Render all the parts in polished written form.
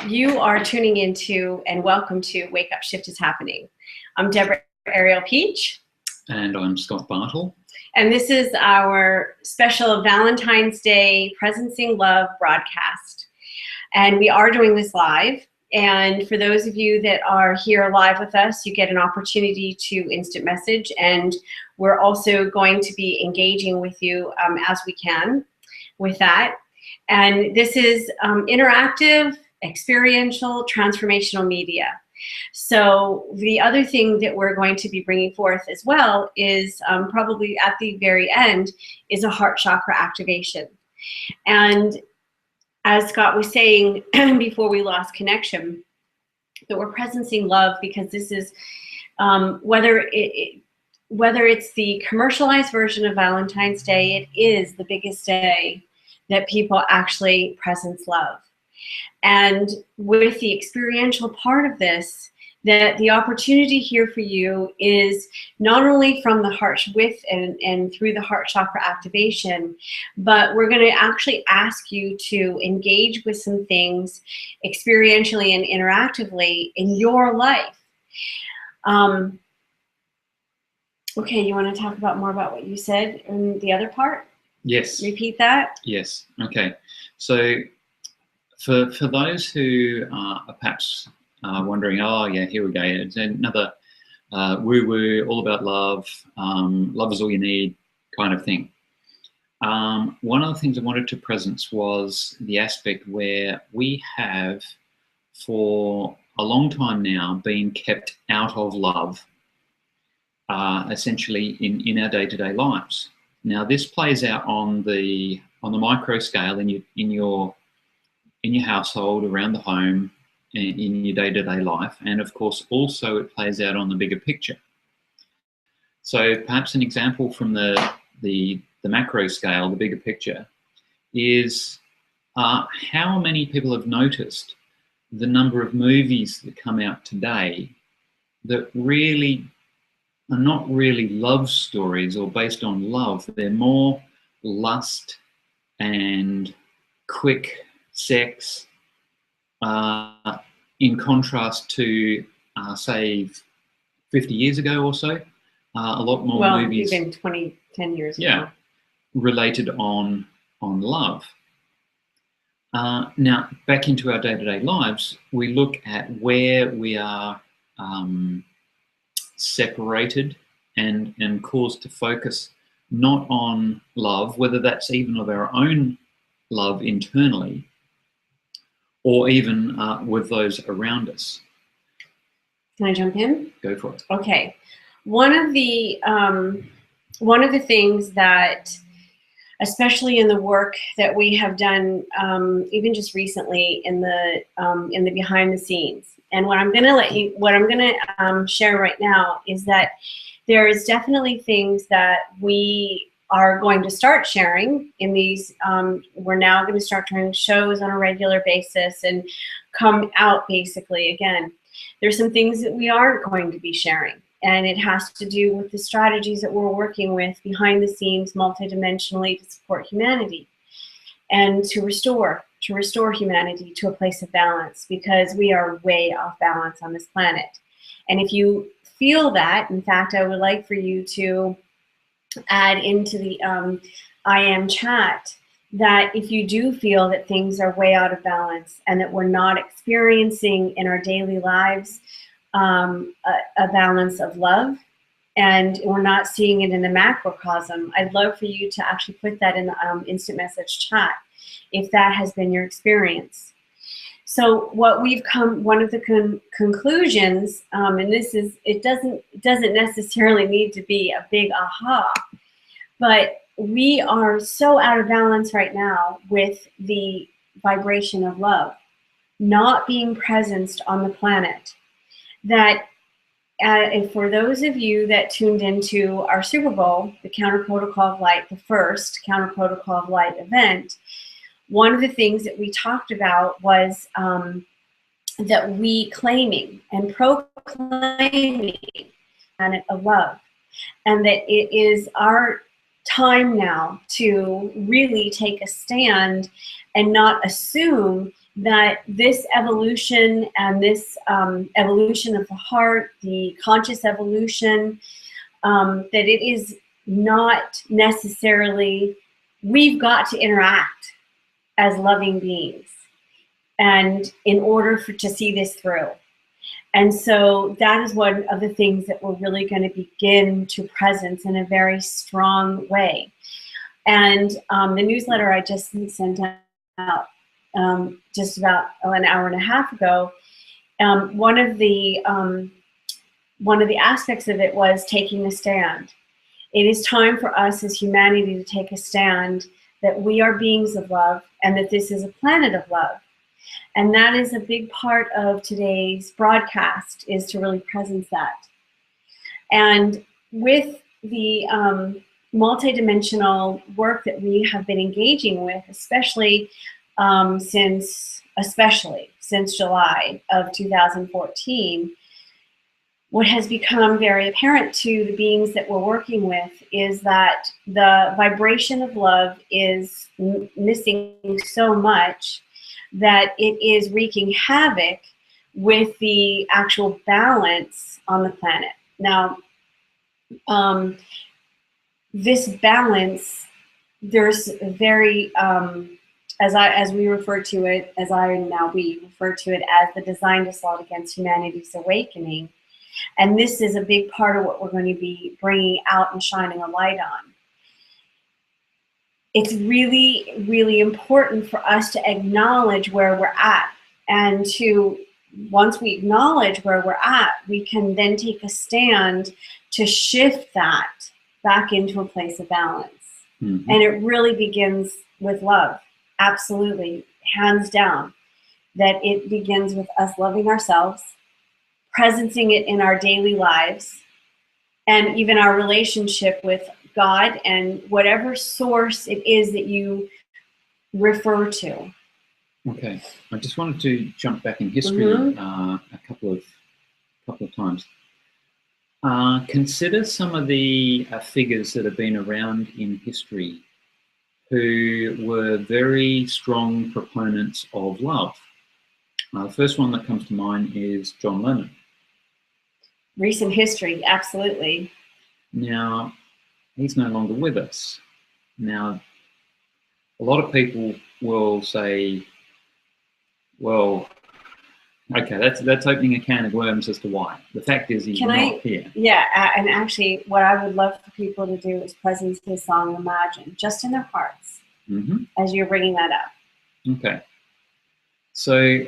You are tuning into and welcome to Wake Up Shift is Happening. I'm Deborah Ariel Peach. And I'm Scott Bartle. And this is our special Valentine's Day Presencing Love broadcast. And we are doing this live. And for those of you that are here live with us, you get an opportunity to instant message. And we're also going to be engaging with you as we can with that. And this is interactive, experiential, transformational media. So the other thing that we're going to be bringing forth as well is probably at the very end is a heart chakra activation. And as Scott was saying before we lost connection, that we're presencing love because this is whether it's the commercialized version of Valentine's Day, it is the biggest day that people actually presence love. And with the experiential part of this, that the opportunity here for you is not only from the heart with and through the heart chakra activation, but we're going to actually ask you to engage with some things experientially and interactively in your life. Okay, you want to talk about more about what you said in the other part? Yes. Repeat that? Yes. Okay. So for those who are perhaps wondering, oh yeah, here we go, it's another woo-woo, all about love, love is all you need kind of thing. One of the things I wanted to presence was the aspect where we have for a long time now been kept out of love, essentially in our day-to-day lives. Now this plays out on the micro scale in your household, around the home, in your day-to-day life, and of course also it plays out on the bigger picture. So perhaps an example from the macro scale, the bigger picture, is how many people have noticed the number of movies that come out today that really are not really love stories or based on love. They're more lust and quick sex, in contrast to, say, 50 years ago or so. A lot more movies. Even 10 years ago. Yeah, related on love. Now, back into our day-to-day lives, we look at where we are separated and caused to focus not on love, whether that's even of our own love internally, or even with those around us. Can I jump in? Go for it. Okay. One of the things that, especially in the work that we have done, even just recently in the behind the scenes, and what I'm going to share right now is that there is definitely things that we are going to start sharing in these. We're now going to start doing shows on a regular basis and come out basically again. There's some things that we aren't going to be sharing, and it has to do with the strategies that we're working with behind the scenes multidimensionally to support humanity and to restore humanity to a place of balance, because we are way off balance on this planet. And if you feel that, in fact, I would like for you to add into the I am chat that if you do feel that things are way out of balance and that we're not experiencing in our daily lives a balance of love, and we're not seeing it in the macrocosm, I'd love for you to actually put that in the instant message chat if that has been your experience. So what we've come, one of the conclusions, and this is, it doesn't necessarily need to be a big aha, but we are so out of balance right now with the vibration of love not being presenced on the planet, that and for those of you that tuned into our Super Bowl, the Counter Protocol of Light, the first Counter Protocol of Light event, one of the things that we talked about was that we claiming and proclaiming a planet of love, and that it is our time now to really take a stand and not assume that this evolution and this evolution of the heart, the conscious evolution, that it is not necessarily, we've got to interact as loving beings, and in order to see this through. And so that is one of the things that we're really going to begin to presence in a very strong way. And the newsletter I just sent out just about an hour and a half ago, one of the aspects of it was taking a stand. It is time for us as humanity to take a stand that we are beings of love and that this is a planet of love. And that is a big part of today's broadcast, is to really presence that. And with the multidimensional work that we have been engaging with, especially since July of 2014, what has become very apparent to the beings that we're working with is that the vibration of love is missing so much that it is wreaking havoc with the actual balance on the planet. Now, this balance, there's very, as we refer to it, we refer to it as the design assault against humanity's awakening. And this is a big part of what we're going to be bringing out and shining a light on. It's really, really important for us to acknowledge where we're at. And once we acknowledge where we're at, we can then take a stand to shift that back into a place of balance. Mm-hmm. And it really begins with love. Absolutely, hands down, that it begins with us loving ourselves, presencing it in our daily lives, and even our relationship with God and whatever source it is that you refer to. Okay, I just wanted to jump back in history a couple of times. Consider some of the figures that have been around in history who were very strong proponents of love. The first one that comes to mind is John Lennon. Recent history, absolutely. Now, he's no longer with us. Now, a lot of people will say, well, okay, that's opening a can of worms as to why. The fact is he's not here. Yeah, and actually what I would love for people to do is presence his song Imagine, just in their hearts, as you're bringing that up. Okay. So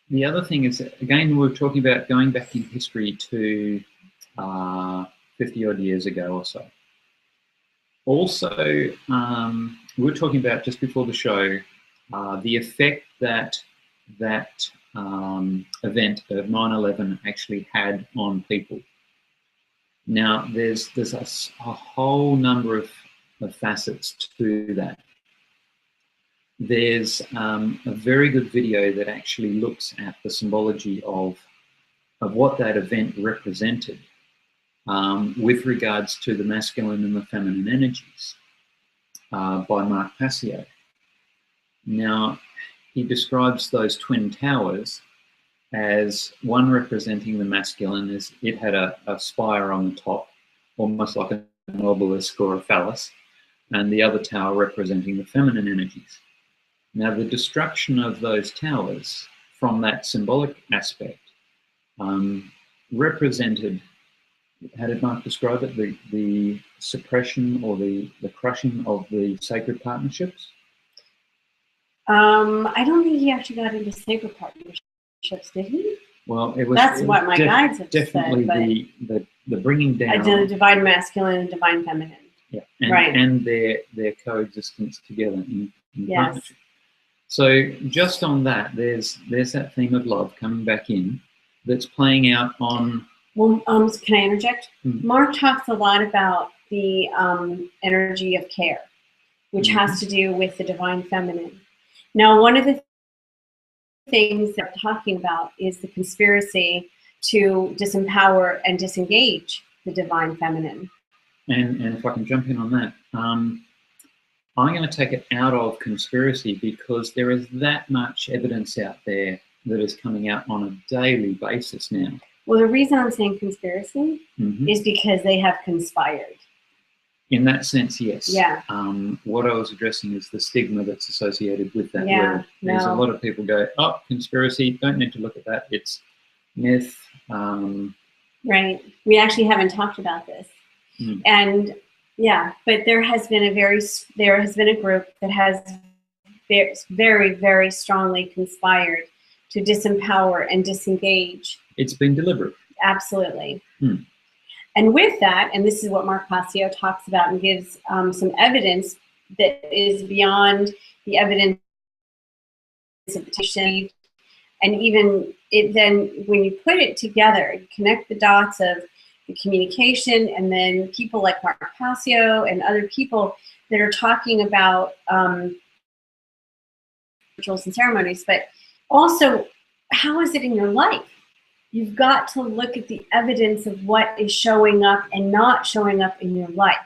the other thing is, again, we're talking about going back in history to 50 odd years ago or so. Also, we were talking about just before the show, the effect that event of 9/11 actually had on people. Now, there's a whole number of facets to that. There's a very good video that actually looks at the symbology of what that event represented with regards to the masculine and the feminine energies by Mark Passio. Now, he describes those twin towers as one representing the masculine, as it had a spire on the top, almost like an obelisk or a phallus, and the other tower representing the feminine energies. Now, the destruction of those towers from that symbolic aspect represented, how did Mark describe it, the suppression or the crushing of the sacred partnerships? I don't think he actually got into sacred partnerships, did he? Well, it was. That's what my guides have definitely said. the bringing down. The divine masculine and divine feminine. Yeah, and their coexistence together in partnership. So just on that, there's that theme of love coming back in, that's playing out on. Well, can I interject? Mark talks a lot about the energy of care, which has to do with the divine feminine. Now, one of the things that we're talking about is the conspiracy to disempower and disengage the divine feminine. And if I can jump in on that, I'm going to take it out of conspiracy because there is that much evidence out there that is coming out on a daily basis now. Well, the reason I'm saying conspiracy is because they have conspired. In that sense, yes. Yeah. What I was addressing is the stigma that's associated with that word. There's a lot of people go, oh, conspiracy, don't need to look at that. It's myth. Right. We actually haven't talked about this. And yeah, but there has been a group that has very, very strongly conspired to disempower and disengage. It's been deliberate. Absolutely. And with that, and this is what Mark Passio talks about and gives some evidence that is beyond the evidence of the and even then when you put it together, you connect the dots of the communication, and then people like Mark Passio and other people that are talking about rituals and ceremonies, but also how is it in your life? You've got to look at the evidence of what is showing up and not showing up in your life.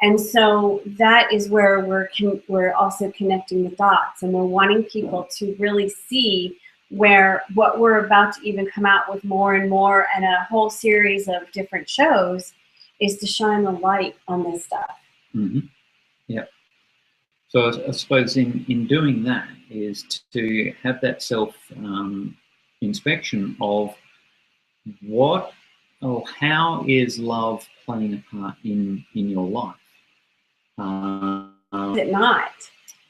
And so that is where we're also connecting the dots, and we're wanting people to really see where what we're about to even come out with more and more, and a whole series of different shows, is to shine the light on this stuff. Yeah. So I suppose in doing that is to have that self inspection of what or how is love playing a part in your life. Is it not?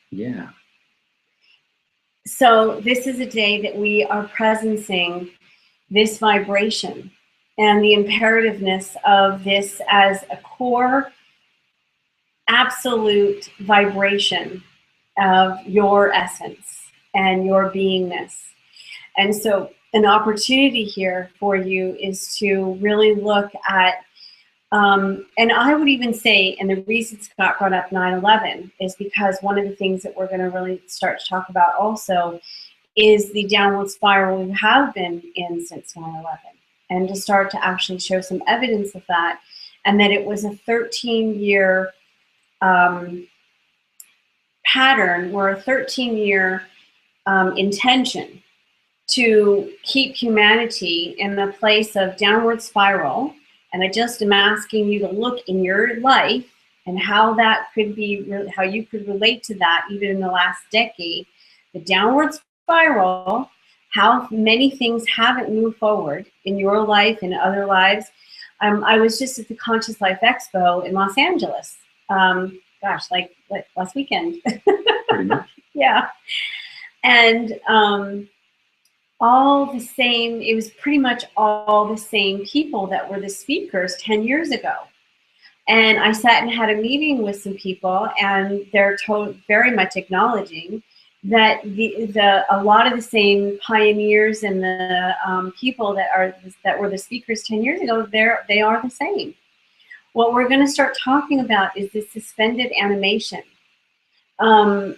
Yeah. So this is a day that we are presencing this vibration and the imperativeness of this as a core, absolute vibration of your essence and your beingness. And so an opportunity here for you is to really look at, and I would even say, and the reason Scott brought up 9/11 is because one of the things that we're going to really start to talk about also is the downward spiral we have been in since 9/11, and to start to actually show some evidence of that, and that it was a 13-year pattern, or a 13-year intention to keep humanity in a place of downward spiral. And I just am asking you to look in your life and how that could be, how you could relate to that even in the last decade. The downward spiral, how many things haven't moved forward in your life and other lives. I was just at the Conscious Life Expo in Los Angeles. Gosh, like last weekend. Pretty much. Yeah. And all the same, it was pretty much all the same people that were the speakers 10 years ago. And I sat and had a meeting with some people, and they're very much acknowledging that a lot of the same pioneers and the people that were the speakers 10 years ago, they are the same. What we're going to start talking about is this suspended animation. And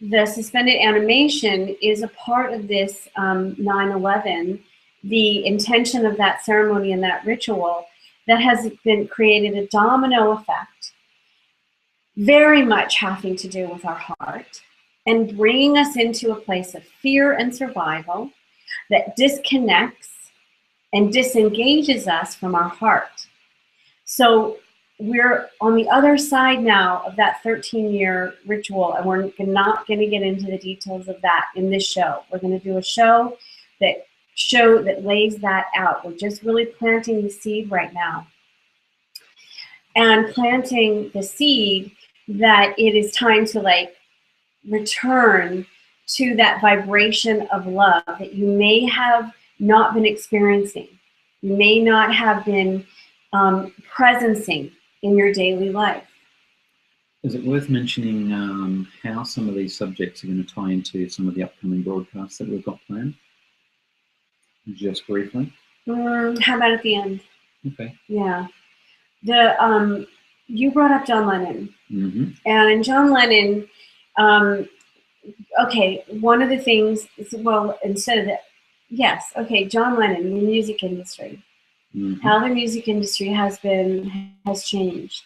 the suspended animation is a part of this 9/11, the intention of that ceremony and that ritual that has been created a domino effect, very much having to do with our heart and bringing us into a place of fear and survival that disconnects and disengages us from our heart. So we're on the other side now of that 13-year ritual, and we're not going to get into the details of that in this show. We're going to do a show that lays that out. We're just really planting the seed right now, and planting the seed that it is time to return to that vibration of love that you may have not been experiencing, you may not have been presencing in your daily life. Is it worth mentioning how some of these subjects are going to tie into some of the upcoming broadcasts that we've got planned? Just briefly. How about at the end? Okay. Yeah. You brought up John Lennon. And John Lennon, okay, one of the things, well, instead of that, yes, okay, John Lennon, the music industry. How the music industry has changed.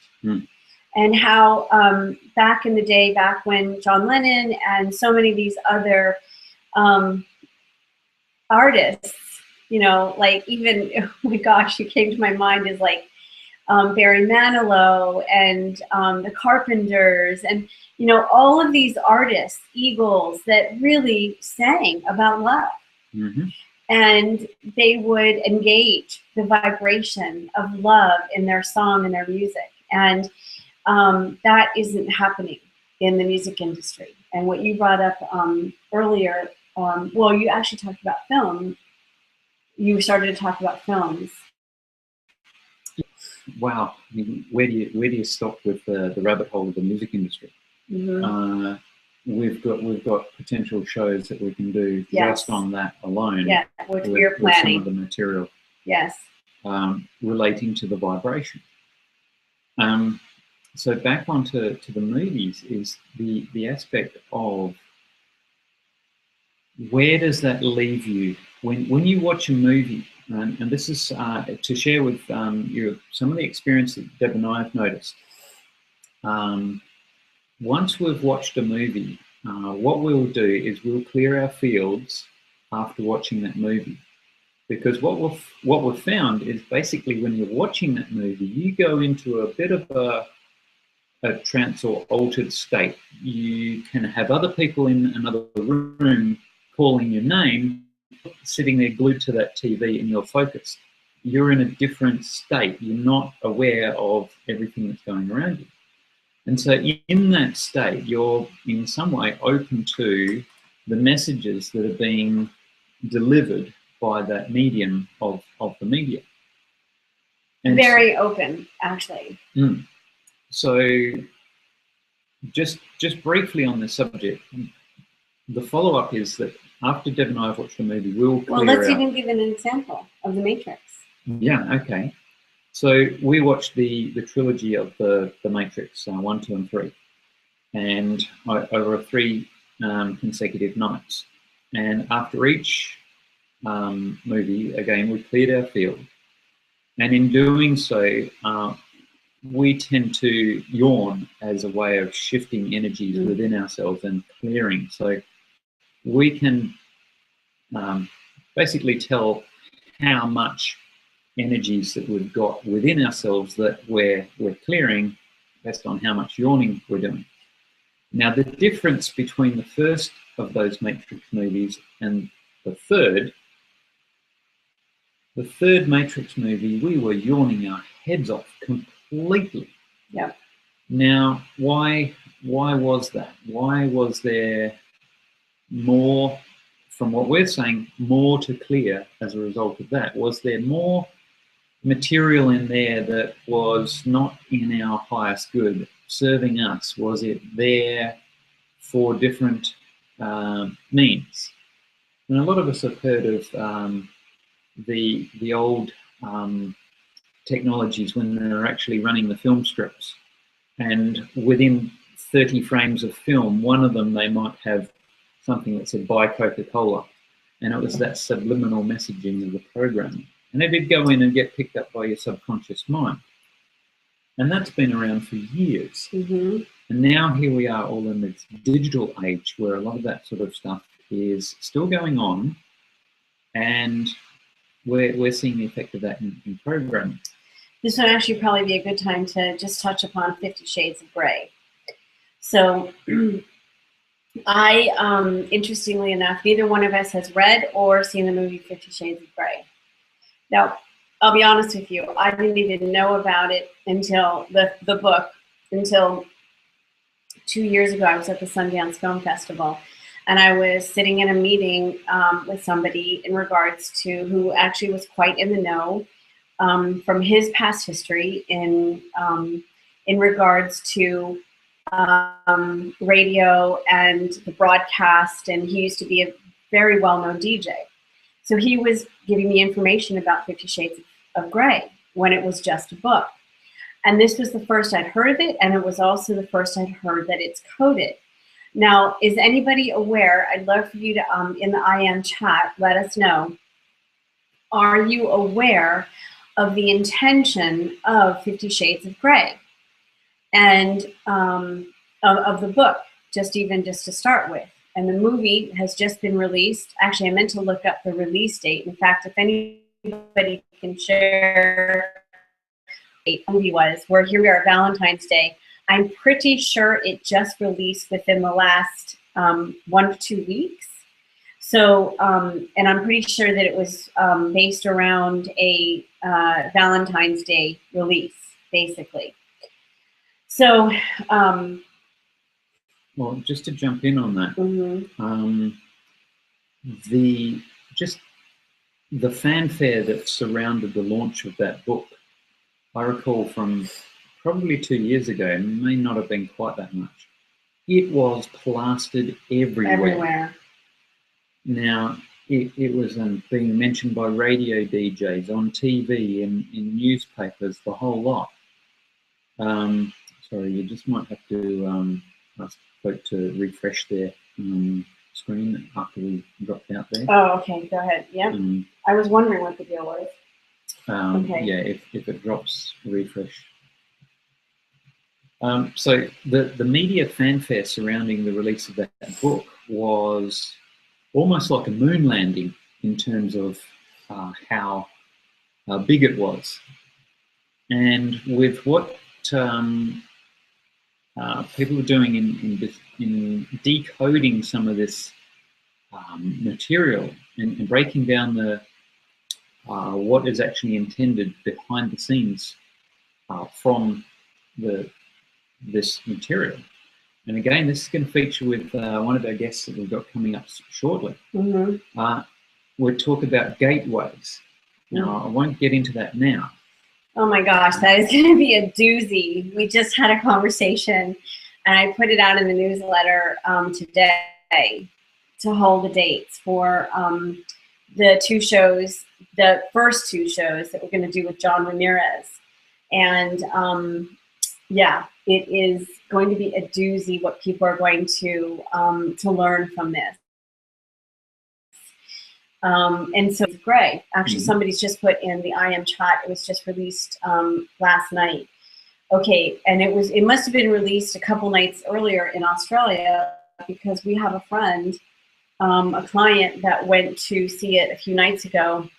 and how back in the day, back when John Lennon and so many of these other artists, you know, like even, oh my gosh, who came to my mind is like Barry Manilow and the Carpenters, and you know, all of these artists, Eagles, that really sang about love. Mm-hmm. And they would engage the vibration of love in their song and their music. And that isn't happening in the music industry. And what you brought up earlier, well, you actually talked about film. You started to talk about films. Wow, I mean, where do you stop with the rabbit hole of the music industry? Mm-hmm. We've got potential shows that we can do just on that alone. Yeah, which we're planning. With some of the material. Yes. Relating to the vibration. So back onto the movies is the aspect of where does that leave you when you watch a movie, and this is to share with you some of the experience that Deb and I have noticed. Once we've watched a movie, what we'll do is we'll clear our fields after watching that movie, because what we've found is basically when you're watching that movie, you go into a bit of a trance or altered state. You can have other people in another room calling your name, sitting there glued to that TV, and you're focused. You're in a different state. You're not aware of everything that's going around you. And so in that state, you're in some way open to the messages that are being delivered by that medium of the media. And very open, actually. So just briefly on this subject, the follow-up is that after Deb and I have watched the movie, we'll clear let's out. even give an example of The Matrix. Yeah, okay. So we watched the trilogy of the Matrix, 1, 2, and 3, and over 3 consecutive nights. And after each movie, again, we cleared our field. And in doing so, we tend to yawn as a way of shifting energies within ourselves and clearing. So we can basically tell how much energies that we've got within ourselves that we're clearing based on how much yawning we're doing. Now, the difference between the first of those Matrix movies and the third Matrix movie, we were yawning our heads off completely. Yeah. Now, why was that? Why was there more, from what we're saying, more to clear as a result of that? Was there more material in there that was not in our highest good, serving us? Was it there for different means? And a lot of us have heard of the old technologies when they're actually running the film strips, and within 30 frames of film, one of them they might have something that said "Buy Coca-Cola," and it was that subliminal messaging of the programming. And it did go in and get picked up by your subconscious mind. And that's been around for years. Mm-hmm. And now here we are all in this digital age where a lot of that sort of stuff is still going on, and we're seeing the effect of that in programming. This would actually probably be a good time to just touch upon 50 Shades of Grey. So I, interestingly enough, neither one of us has read or seen the movie 50 Shades of Grey. Now, I'll be honest with you, I didn't even know about it until the book, until 2 years ago. I was at the Sundance Film Festival, and I was sitting in a meeting with somebody in regards to who actually was quite in the know from his past history in regards to radio and the broadcast, and he used to be a very well-known DJ. So he was giving me information about 50 Shades of Grey when it was just a book. And this was the first I'd heard of it, and it was also the first I'd heard that it's coded. Now, is anybody aware, I'd love for you to, in the IM chat, let us know, are you aware of the intention of 50 Shades of Grey? and of the book, just to start with. And the movie has just been released. Actually, I meant to look up the release date. In fact, if anybody can share what the movie was, where here we are, Valentine's Day. I'm pretty sure it just released within the last 1 to 2 weeks. So, and I'm pretty sure that it was based around a Valentine's Day release, basically. So, well, just to jump in on that, the fanfare that surrounded the launch of that book, I recall from probably 2 years ago, it may not have been quite that much. It was plastered everywhere. Now, it was being mentioned by radio DJs, on TV, in newspapers, the whole lot. Sorry, you just might have to ask folk to refresh their screen after we dropped out there. Oh, okay, go ahead. Yeah, I was wondering what the deal was. Okay. Yeah, if it drops, refresh. So the media fanfare surrounding the release of that book was almost like a moon landing in terms of how big it was. And with what people are doing in decoding some of this material and breaking down the what is actually intended behind the scenes from this material. And again, this is going to feature with one of our guests that we've got coming up shortly. We'll talk about gateways. Now, I won't get into that now. Oh my gosh, that is going to be a doozy. We just had a conversation, and I put it out in the newsletter today to hold the dates for the 2 shows, the first 2 shows that we're going to do with John Ramirez. And yeah, it is going to be a doozy what people are going to learn from this. And so it's great. Actually, somebody's just put in the IM chat. It was just released last night. Okay, and it must have been released a couple nights earlier in Australia, because we have a friend, a client that went to see it a few nights ago.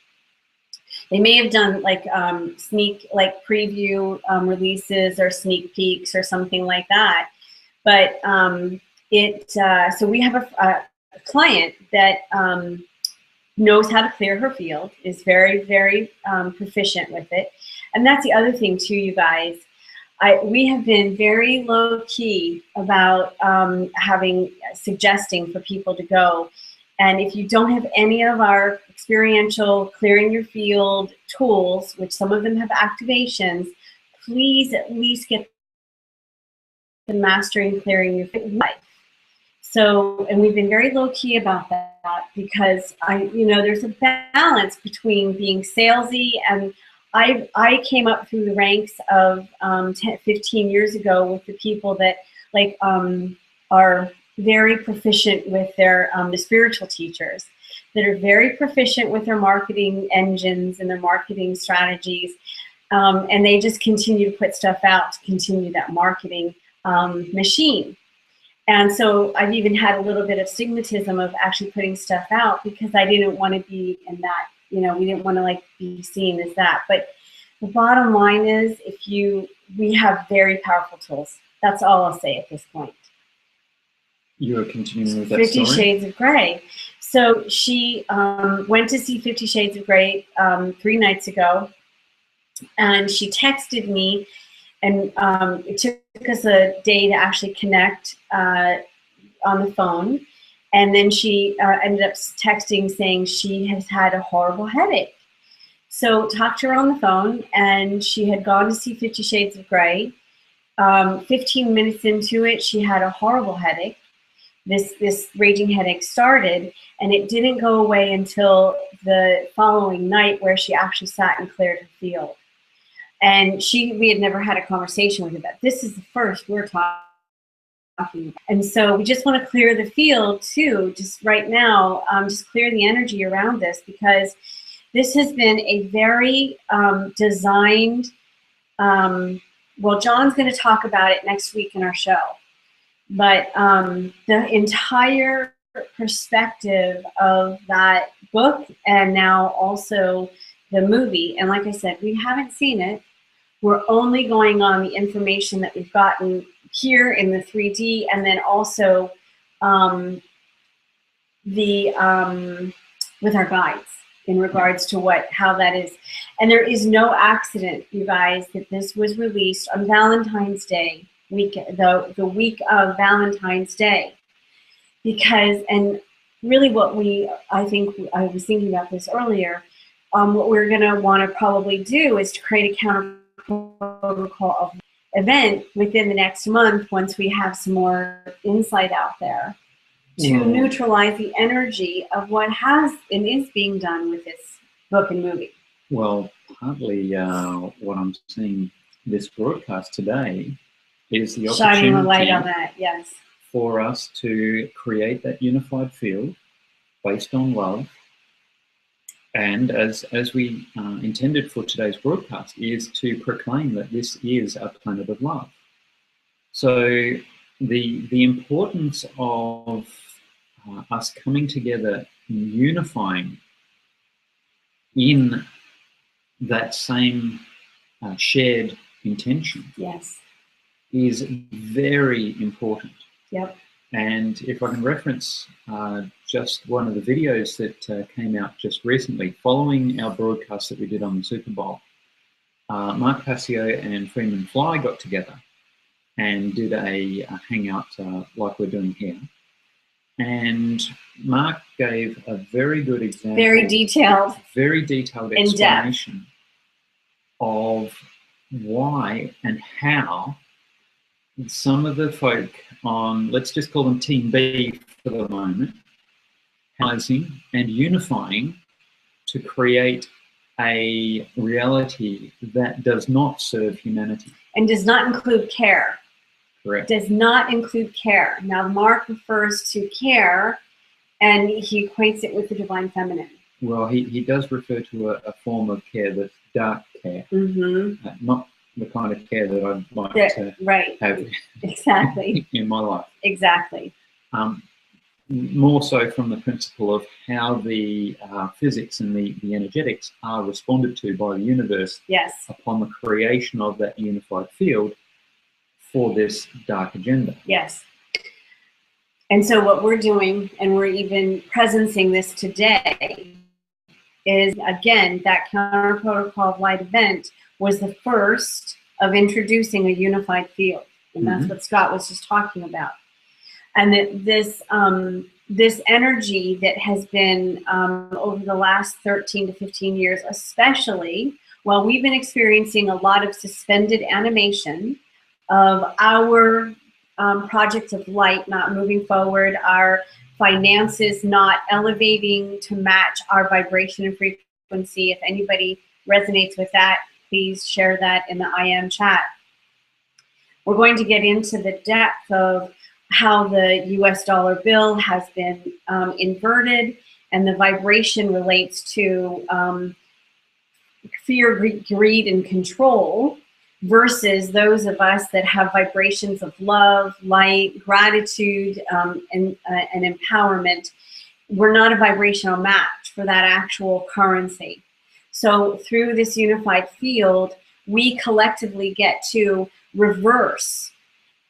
They may have done like preview releases or sneak peeks or something like that. But so we have a client that knows how to clear her field, is very, very proficient with it. And that's the other thing too, you guys. We have been very low key about suggesting for people to go. And if you don't have any of our experiential clearing your field tools, which some of them have activations, please at least get the mastering clearing your life. So, and we've been very low key about that, because there's a balance between being salesy, and I came up through the ranks of 15 years ago with the people that are very proficient with their the spiritual teachers that are very proficient with their marketing engines and their marketing strategies, and they just continue to put stuff out to continue that marketing machine. And so I've even had a little bit of stigmatism of actually putting stuff out, because I didn't want to be in that, we didn't want to be seen as that. But the bottom line is, we have very powerful tools. That's all I'll say at this point. You are continuing with that 50 story? Shades of Grey. So she went to see 50 Shades of Grey 3 nights ago, and she texted me, and it took us a day to actually connect on the phone. And then she ended up texting saying she has had a horrible headache. So talked to her on the phone, and she had gone to see 50 Shades of Grey. 15 minutes into it, she had a horrible headache. This raging headache started, and it didn't go away until the following night, where she actually sat and cleared her field. And we had never had a conversation with her about this. Is the first we're talking about. And so we just want to clear the field too, just right now, just clear the energy around this, because this has been a very designed well, John's going to talk about it next week in our show. But the entire perspective of that book, and now also the movie, and like I said, we haven't seen it. We're only going on the information that we've gotten here in the 3D, and then also with our guides in regards to how that is. And there is no accident, you guys, that this was released on Valentine's Day week, the week of Valentine's Day, because, and really what I think I was thinking about this earlier, what we're going to want to probably do is to create a counter protocol event within the next month once we have some more insight out there to neutralize the energy of what has and is being done with this book and movie. Well, partly what I'm seeing this broadcast today is the opportunity shining a light on that, yes, for us to create that unified field based on love. And as we intended for today's broadcast, is to proclaim that this is a planet of love. So the importance of us coming together and unifying in that same shared intention, yes, is very important. Yep. And if I can reference just one of the videos that came out just recently, following our broadcast that we did on the Super Bowl, Mark Passio and Freeman Fly got together and did a hangout like we're doing here. And Mark gave a very good example, very detailed explanation of why and how some of the folk on, let's just call them Team B for the moment, housing and unifying to create a reality that does not serve humanity. And does not include care. Correct. Does not include care. Now, Mark refers to care, and he equates it with the divine feminine. Well, he does refer to a form of care that's dark care, not the kind of care that I'd like to have exactly in my life. Exactly. More so from the principle of how the physics and the energetics are responded to by the universe, yes, upon the creation of that unified field for this dark agenda. Yes. And so what we're doing, and we're even presencing this today, is, again, that Counter Protocol of Light event was the first of introducing a unified field. And that's what Scott was just talking about. And that this energy that has been over the last 13 to 15 years, especially while we've been experiencing a lot of suspended animation of our projects of light not moving forward, our finances not elevating to match our vibration and frequency. If anybody resonates with that, please share that in the IM chat. We're going to get into the depth of how the US dollar bill has been inverted, and the vibration relates to fear, greed, and control, versus those of us that have vibrations of love, light, gratitude, and empowerment. We're not a vibrational match for that actual currency. So through this unified field, we collectively get to reverse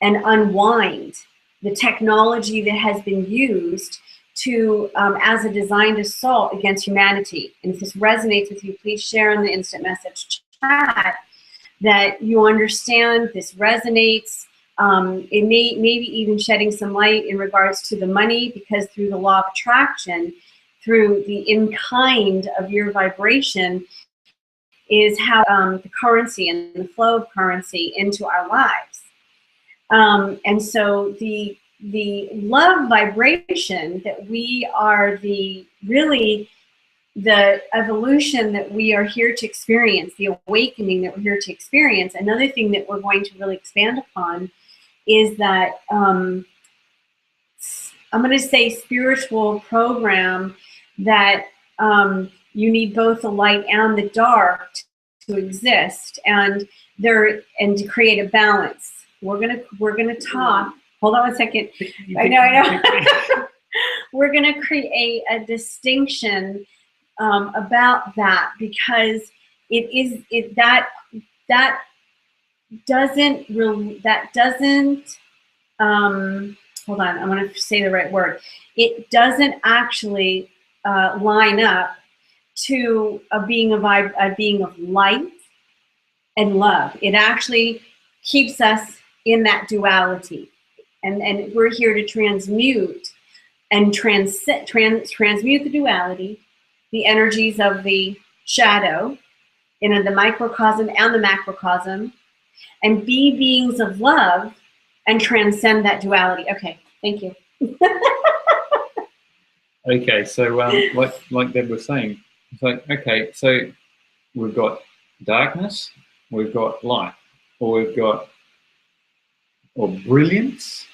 and unwind the technology that has been used to as a designed assault against humanity. And if this resonates with you, please share in the instant message chat that you understand this resonates. It maybe even shedding some light in regards to the money, because through the law of attraction, through the in-kind of your vibration, is how the currency and the flow of currency into our lives. And so the love vibration that we are the evolution that we are here to experience, the awakening that we're here to experience. Another thing that we're going to really expand upon is that I'm going to say spiritual program that you need both the light and the dark to exist, and to create a balance. We're gonna talk. Hold on a second. I know. We're gonna create a distinction about that, because that doesn't hold on, I'm going to say the right word. It doesn't actually line up to a being of light and love. It actually keeps us in that duality, and we're here to transmute and transmute the duality, the energies of the shadow, the microcosm and the macrocosm, and be beings of love and transcend that duality. Okay, thank you. Okay, so like Deb was saying, it's like, okay, so we've got darkness, we've got light, or we've got brilliance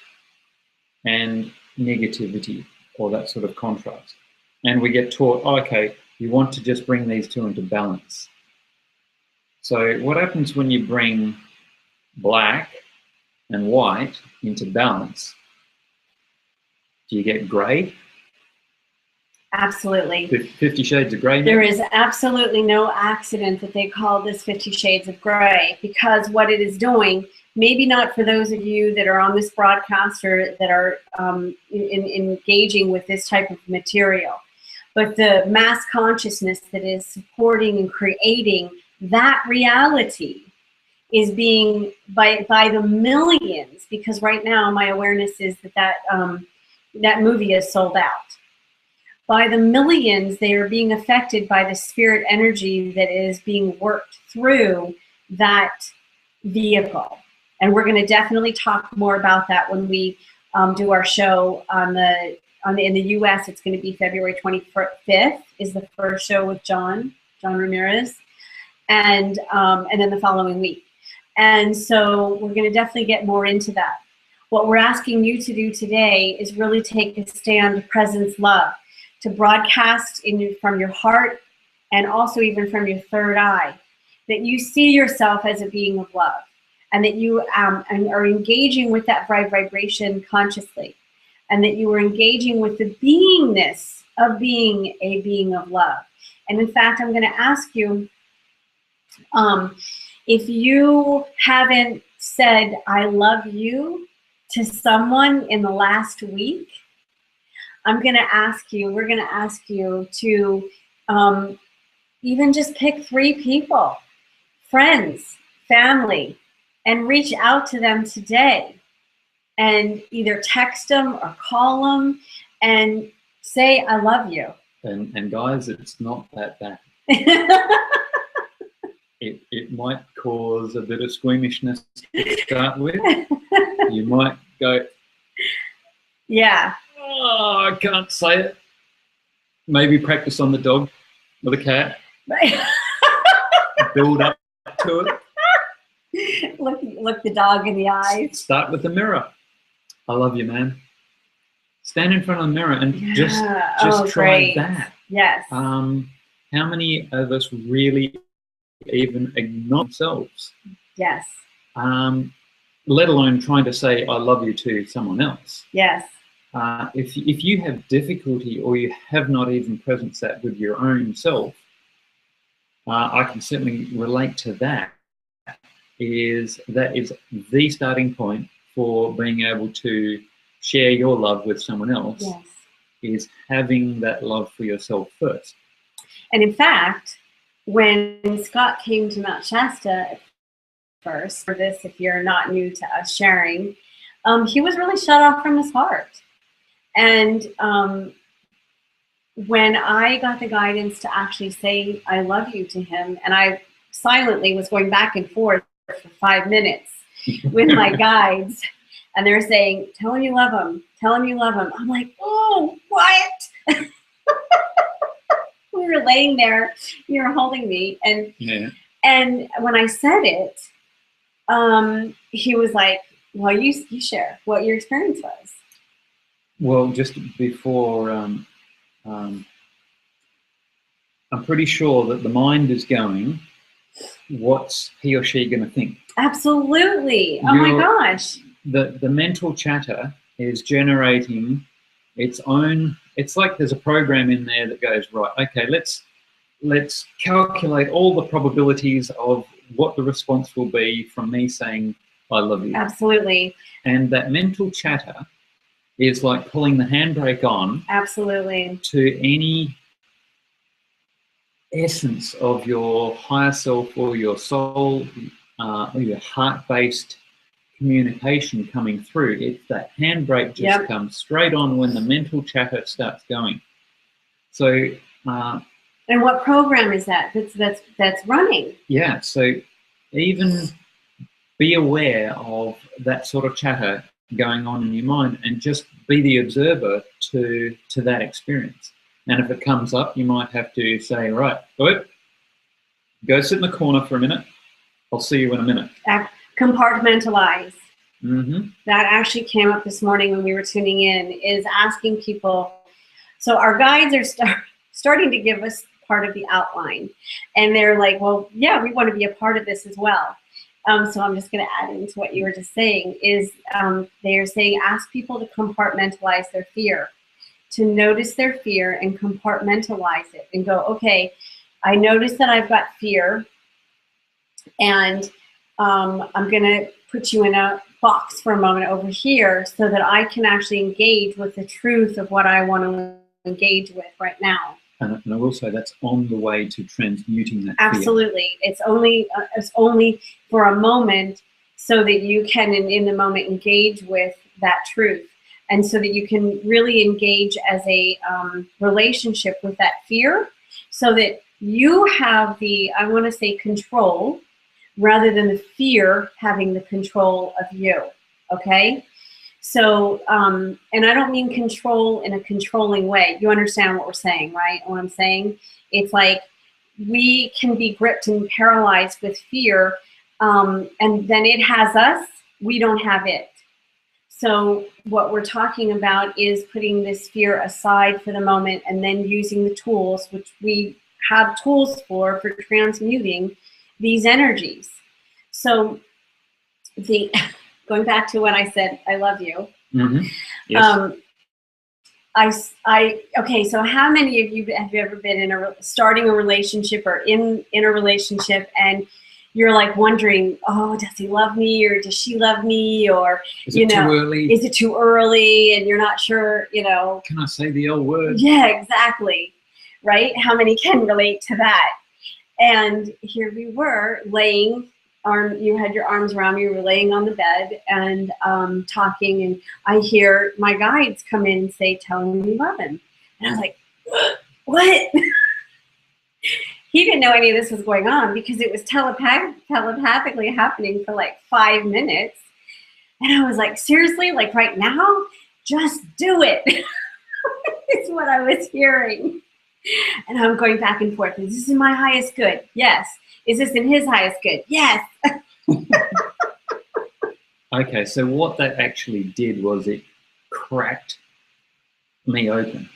and negativity, or that sort of contrast. And we get taught, oh, okay, you want to just bring these two into balance. So what happens when you bring black and white into balance? Do you get grey? Absolutely. 50 Shades of Grey? There is absolutely no accident that they call this 50 Shades of Grey, because what it is doing, maybe not for those of you that are on this broadcast or that are engaging with this type of material, but the mass consciousness that is supporting and creating that reality is being by the millions, because right now my awareness is that movie is sold out. By the millions, they are being affected by the spirit energy that is being worked through that vehicle. And we're going to definitely talk more about that when we do our show in the U.S. It's going to be February 25th is the first show with John Ramirez, and then the following week. And so we're going to definitely get more into that. What we're asking you to do today is really take a stand, presence, love, to broadcast from your heart and also even from your third eye, that you see yourself as a being of love, and that you are engaging with that vibration consciously, and that you are engaging with the beingness of being a being of love. And in fact, I'm going to ask you, if you haven't said I love you to someone in the last week, we're going to ask you to even just pick 3 people, friends, family, and reach out to them today, and either text them or call them and say, I love you. And guys, it's not that bad. It might cause a bit of squeamishness to start with. You might go, yeah. Oh, I can't say it. Maybe practice on the dog or the cat. Build up to it. Look the dog in the eyes. Start with the mirror. I love you, man. Stand in front of the mirror and just try that. Yes. How many of us really even acknowledge themselves? Yes. Let alone trying to say I love you to someone else. Yes. If you have difficulty, or you have not even presenced that with your own self, I can certainly relate to that. That is the starting point for being able to share your love with someone else. Yes. Is having that love for yourself first. And in fact, when Scott came to Mount Shasta first, for this, if you're not new to us sharing, he was really shut off from his heart. And when I got the guidance to actually say I love you to him, and I silently was going back and forth for 5 minutes with my guides, and they're saying, tell him you love him, tell him you love him. I'm like, oh, what? We were laying there, you were holding me, and and when I said it, he was like, well, you share what your experience was. Well, just before, I'm pretty sure that the mind is going, what's he or she going to think? Absolutely. Oh my gosh. The mental chatter is generating its own. It's like there's a program in there that goes, right, okay, let's calculate all the probabilities of what the response will be from me saying I love you. Absolutely. And that mental chatter is like pulling the handbrake on. Absolutely. To any essence of your higher self or your soul, or your heart-based communication coming through. It's that handbrake just comes straight on when the mental chatter starts going. So. And what program is that? That's running? Yeah. So even be aware of that sort of chatter going on in your mind, and just be the observer to that experience. And if it comes up, you might have to say, right, go sit in the corner for a minute. I'll see you in a minute. Compartmentalize. Mm-hmm. That actually came up this morning when we were tuning in, is asking people. So our guides are starting to give us part of the outline. And they're like, well, yeah, we want to be a part of this as well. So I'm just going to add into what you were just saying, is they are saying, ask people to compartmentalize their fear, to notice their fear and compartmentalize it and go, okay, I notice that I've got fear, and I'm going to put you in a box for a moment over here so that I can actually engage with the truth of what I want to engage with right now. And I will say that's on the way to transmuting that Absolutely. Fear. It's only for a moment, so that you can, in the moment, engage with that truth. And so that you can really engage as a relationship with that fear, so that you have the, I want to say, control, rather than the fear having the control of you. Okay? So, and I don't mean control in a controlling way. You understand what we're saying, right? What I'm saying? It's like we can be gripped and paralyzed with fear, and then it has us, we don't have it. So what we're talking about is putting this fear aside for the moment, and then using the tools, which we have tools for transmuting these energies. So going back to when I said, I love you. Mm-hmm. Yes. Okay, so how many of you have ever been starting a relationship or in a relationship, and you're like wondering, oh, does he love me, or does she love me, or is it too early? Is it too early? And you're not sure, Can I say the L word? Yeah, exactly. Right? How many can relate to that? And here we were laying. You had your arms around me, you were laying on the bed and talking, and I hear my guides come in and say, tell him you love him. And I was like, what? He didn't know any of this was going on, because it was telepathically happening for like 5 minutes. And I was like, seriously, like right now? Just do it. It's what I was hearing. And I'm going back and forth. Is this in my highest good? Yes. Is this in his highest good? Yes. Okay, so what that actually did was it cracked me open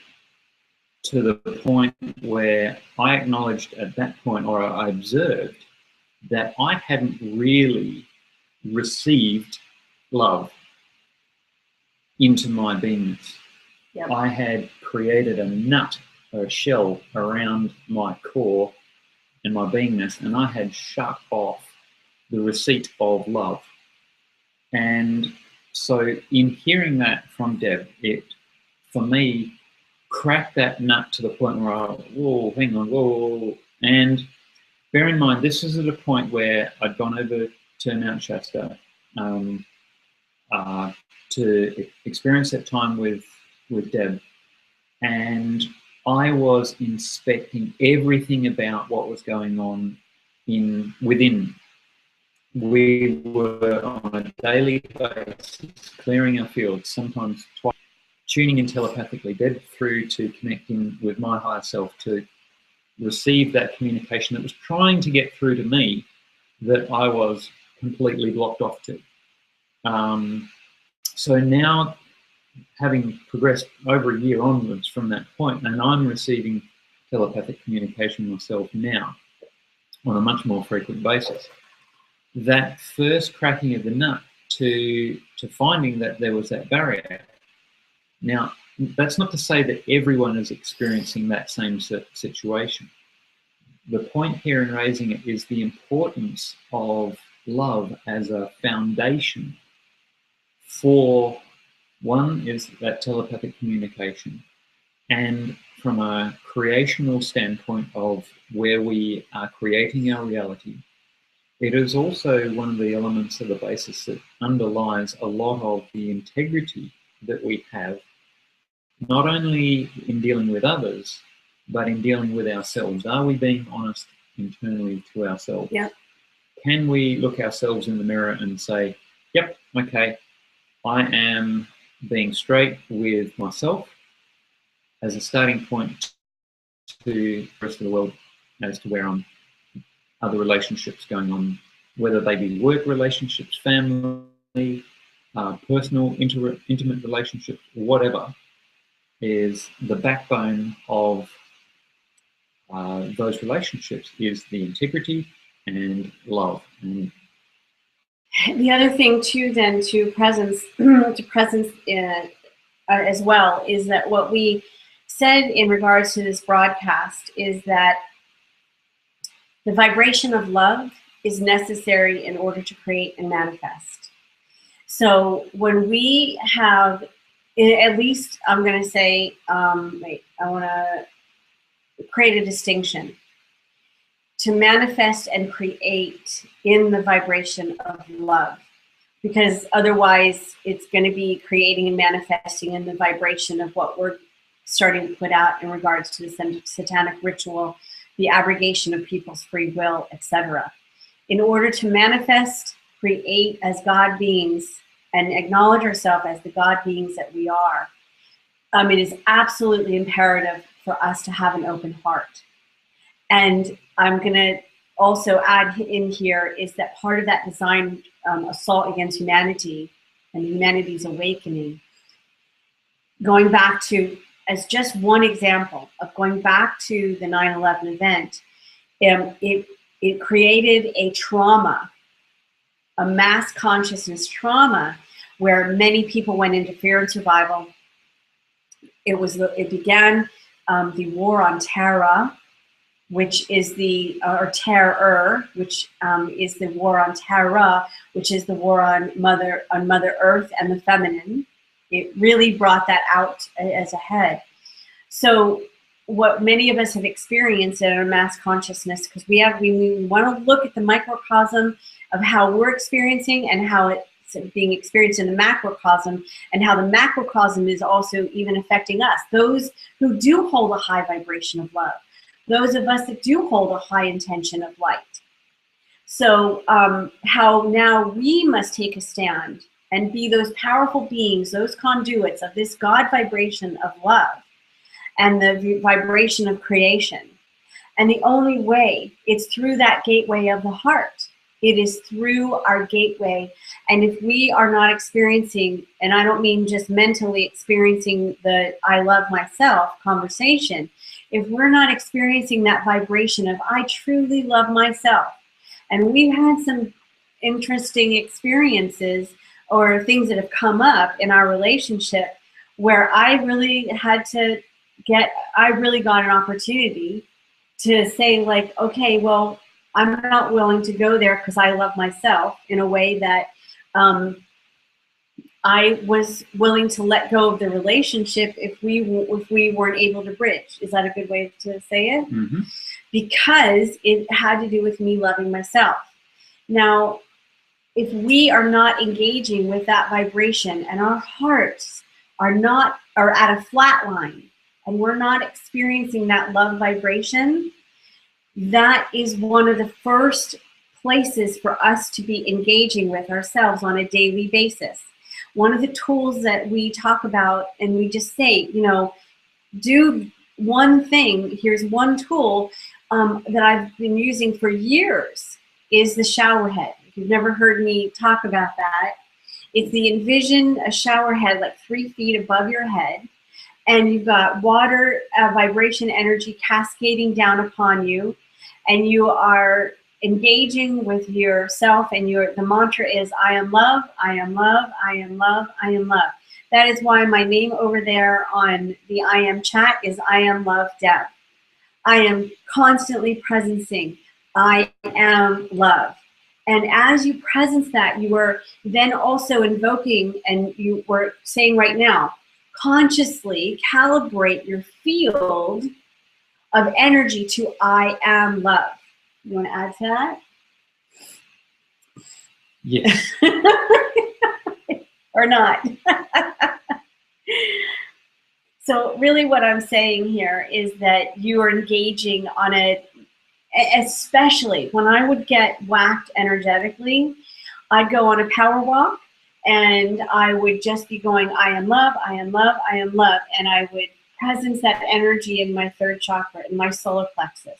to the point where I acknowledged at that point, or I observed, that I hadn't really received love into my beingness. Yep. I had created a nut or a shell around my core and my beingness, and I had shut off the receipt of love. And so in hearing that from Deb, it, for me, cracked that nut to the point where whoa, hang on, whoa. And bear in mind, this is at a point where I'd gone over to Mount Shasta to experience that time with Deb. And I was inspecting everything about what was going on within. We were on a daily basis clearing our fields, sometimes twice, tuning in telepathically, dead through to connecting with my higher self to receive that communication that was trying to get through to me that I was completely blocked off to. So now, having progressed over a year onwards from that point, and I'm receiving telepathic communication myself now, on a much more frequent basis. That first cracking of the nut to finding that there was that barrier. Now, that's not to say that everyone is experiencing that same situation. The point here in raising it is the importance of love as a foundation for, one is that telepathic communication, and from a creational standpoint of where we are creating our reality, it is also one of the elements of the basis that underlies a lot of the integrity that we have, not only in dealing with others, but in dealing with ourselves. Are we being honest internally to ourselves? Yeah. Can we look ourselves in the mirror and say, yep, okay, I am being straight with myself as a starting point to the rest of the world as to where I'm, other relationships going on, whether they be work relationships, family, personal, intimate relationships, whatever, is the backbone of those relationships is the integrity and love. And the other thing too, then, to presence, as well, is that what we said in regards to this broadcast is that the vibration of love is necessary in order to create and manifest. So when we have, at least I'm going to say, I want to create a distinction. To manifest and create in the vibration of love, because otherwise it's going to be creating and manifesting in the vibration of what we're starting to put out in regards to the satanic ritual, the abrogation of people's free will, etc. In order to manifest, create as God beings, and acknowledge ourselves as the God beings that we are, it is absolutely imperative for us to have an open heart. And I'm going to also add in here is that part of that design assault against humanity and humanity's awakening, going back to, as just one example of going back to the 9/11 event, it created a trauma, a mass consciousness trauma, where many people went into fear and survival. It began the war on terror, which is the, or terror, which is the war on terror, which is the war on Mother Earth and the feminine. It really brought that out as a head. So what many of us have experienced in our mass consciousness, because we want to look at the microcosm of how we're experiencing and how it's being experienced in the macrocosm, and how the macrocosm is also even affecting us. Those who do hold a high vibration of love. Those of us that do hold a high intention of light. So how now we must take a stand and be those powerful beings, those conduits of this God vibration of love and the vibration of creation. And the only way, it's through that gateway of the heart. It is through our gateway. And if we are not experiencing, and I don't mean just mentally experiencing the I love myself conversation, if we're not experiencing that vibration of I truly love myself, and we've had some interesting experiences or things that have come up in our relationship where I really got an opportunity to say, like, okay, well, I'm not willing to go there because I love myself, in a way that I was willing to let go of the relationship if we weren't able to bridge. Is that a good way to say it? mm-hmm. Because it had to do with me loving myself. Now, if we are not engaging with that vibration and our hearts are at a flat line and we're not experiencing that love vibration, that is one of the first places for us to be engaging with ourselves on a daily basis. One of the tools that we talk about, and we just say, do one thing. Here's one tool that I've been using for years, is the shower head. If you've never heard me talk about that, it's envision a shower head like 3 feet above your head, and you've got water, vibration energy cascading down upon you, and you are engaging with yourself, and the mantra is, I am love, I am love, I am love, I am love. That is why my name over there on the I am chat is I am love Deb. I am constantly presencing, I am love. And as you presence that, you are then also invoking, and you were saying right now, consciously calibrate your field of energy to I am love. You want to add to that? Yes. Or not? So really what I'm saying here is that you are engaging on a, especially when I would get whacked energetically, I'd go on a power walk and I would just be going, I am love, I am love, I am love. And I would presence that energy in my third chakra, in my solar plexus.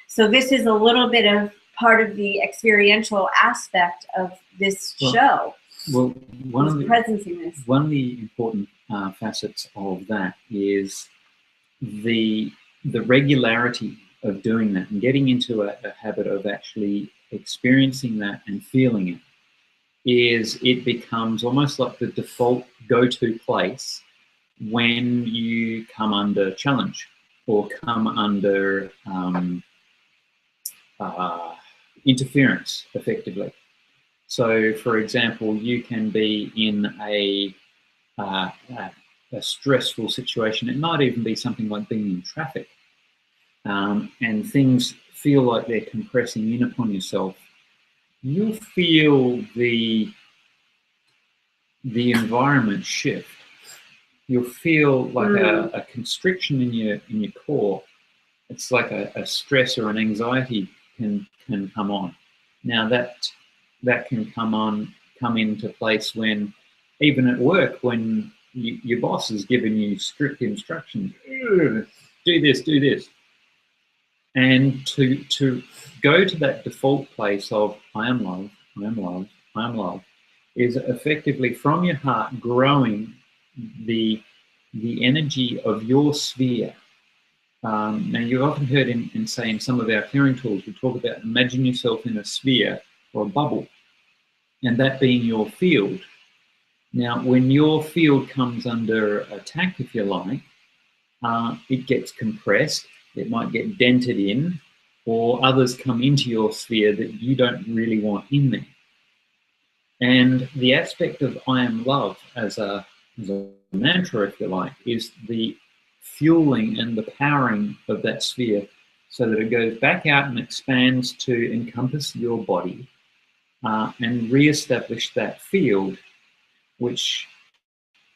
So this is a little bit of part of the experiential aspect of this show. Well, one of the important facets of that is the regularity of doing that and getting into a habit of actually experiencing that and feeling it. It becomes almost like the default go-to place when you come under challenge or come under interference, effectively. So, for example, you can be in a stressful situation. It might even be something like being in traffic, and things feel like they're compressing in upon yourself. You'll feel the environment shift. You'll feel like a constriction in your core. It's like a stress or an anxiety can come on. Now that can come into place when, even at work, when your boss has given you strict instructions, do this, and to go to that default place of I am love, I am love, I am love, is effectively from your heart growing the energy of your sphere. Now, you've often heard in some of our clearing tools, we talk about imagine yourself in a sphere or a bubble, and that being your field. Now, when your field comes under attack, if you like, it gets compressed, it might get dented in, or others come into your sphere that you don't really want in there. And the aspect of I am love as a mantra, if you like, is the fueling and the powering of that sphere so that it goes back out and expands to encompass your body and re-establish that field, which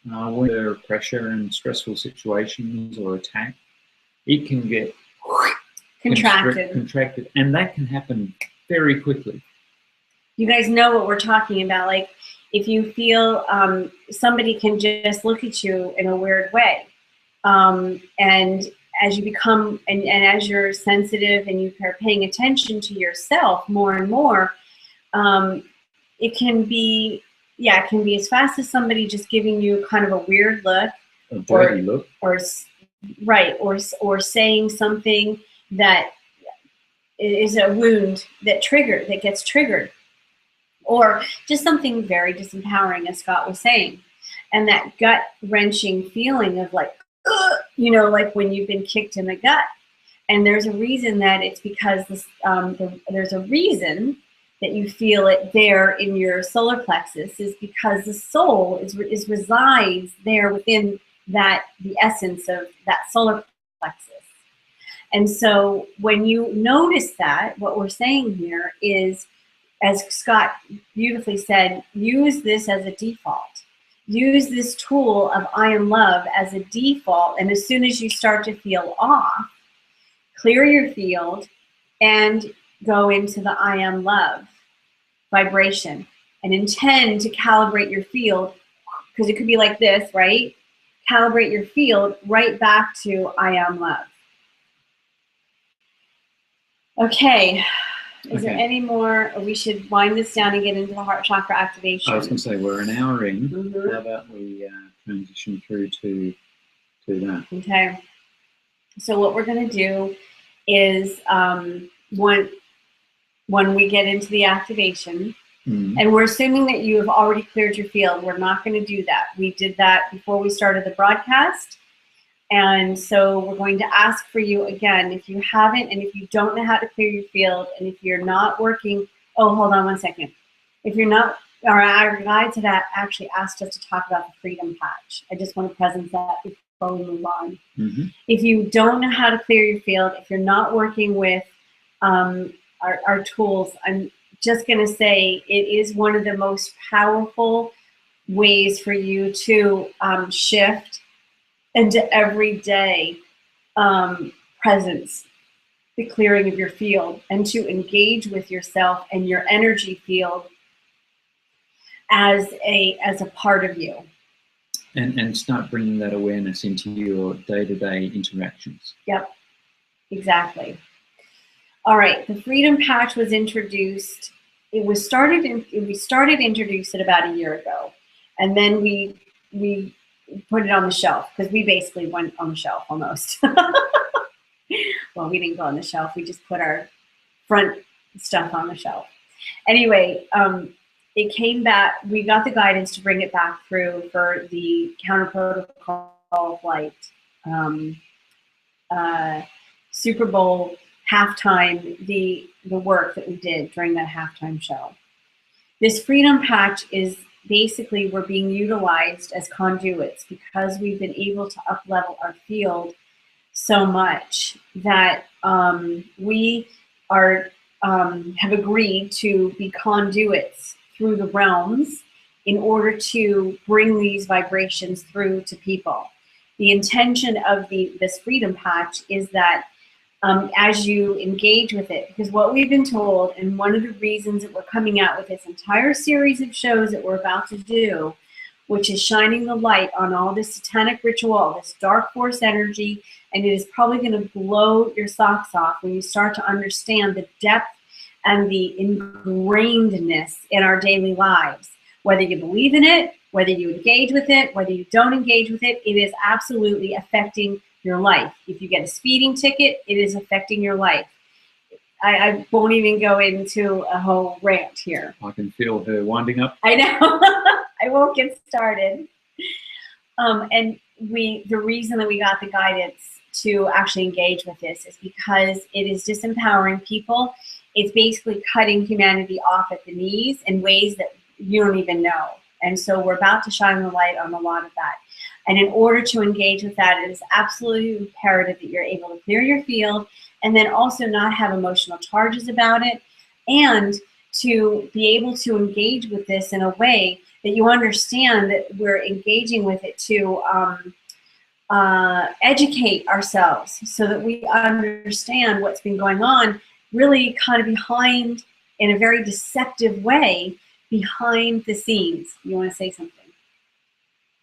when there are pressure and stressful situations or attack, it can get contracted, and that can happen very quickly. You guys know what we're talking about. Like, if you feel somebody can just look at you in a weird way, and as you become, and as you're sensitive and you are paying attention to yourself more and more, it can be as fast as somebody just giving you kind of a weird look, a dirty look, or saying something that is a wound that gets triggered, or just something very disempowering, as Scott was saying, and that gut-wrenching feeling of like, like when you've been kicked in the gut. And there's a reason that it's because there's a reason that you feel it there in your solar plexus, is because the soul resides there within the essence of that solar plexus. And so when you notice that, what we're saying here is, as Scott beautifully said, use this as a default. Use this tool of I am love as a default, and as soon as you start to feel off, clear your field and go into the I am love vibration, and intend to calibrate your field, because it could be like this, right? Calibrate your field right back to I am love. Okay. Is there any more? We should wind this down and get into the heart chakra activation. I was going to say, we're an hour in. Mm-hmm. How about we transition through to that? Okay. So what we're going to do is when we get into the activation. And we're assuming that you have already cleared your field. We're not going to do that. We did that before we started the broadcast. And so we're going to ask for you again, if you haven't, and if you don't know how to clear your field, and if you're not working, oh, hold on one second. If you're not, our guide to that actually asked us to talk about the freedom patch. I just want to present that before we move on. If you don't know how to clear your field, if you're not working with our tools, I'm just going to say it is one of the most powerful ways for you to shift into everyday presence, the clearing of your field, and to engage with yourself and your energy field as a part of you. And start bringing that awareness into your day-to-day interactions. Yep, exactly. All right, the freedom patch was introduced. We started to introduce it about a year ago, and then we put it on the shelf because we basically went on the shelf almost. Well, we didn't go on the shelf. We just put our front stuff on the shelf. Anyway, it came back. We got the guidance to bring it back through for the Counter Protocol Flight Super Bowl halftime, the work that we did during that halftime show. This freedom patch is basically, we're being utilized as conduits because we've been able to up-level our field so much that we are have agreed to be conduits through the realms in order to bring these vibrations through to people. The intention of this freedom patch is that as you engage with it, because what we've been told, and one of the reasons that we're coming out with this entire series of shows that we're about to do, which is shining the light on all this satanic ritual, all this dark force energy, and it is probably going to blow your socks off when you start to understand the depth and the ingrainedness in our daily lives. Whether you believe in it, whether you engage with it, whether you don't engage with it, it is absolutely affecting your life. If you get a speeding ticket, it is affecting your life. I won't even go into a whole rant here. I can feel her winding up. I know. I won't get started. And the reason that we got the guidance to actually engage with this is because it is disempowering people. It's basically cutting humanity off at the knees in ways that you don't even know. And so we're about to shine the light on a lot of that. And in order to engage with that, it is absolutely imperative that you're able to clear your field and then also not have emotional charges about it, and to be able to engage with this in a way that you understand that we're engaging with it to educate ourselves so that we understand what's been going on really kind of behind, in a very deceptive way, behind the scenes. You want to say something?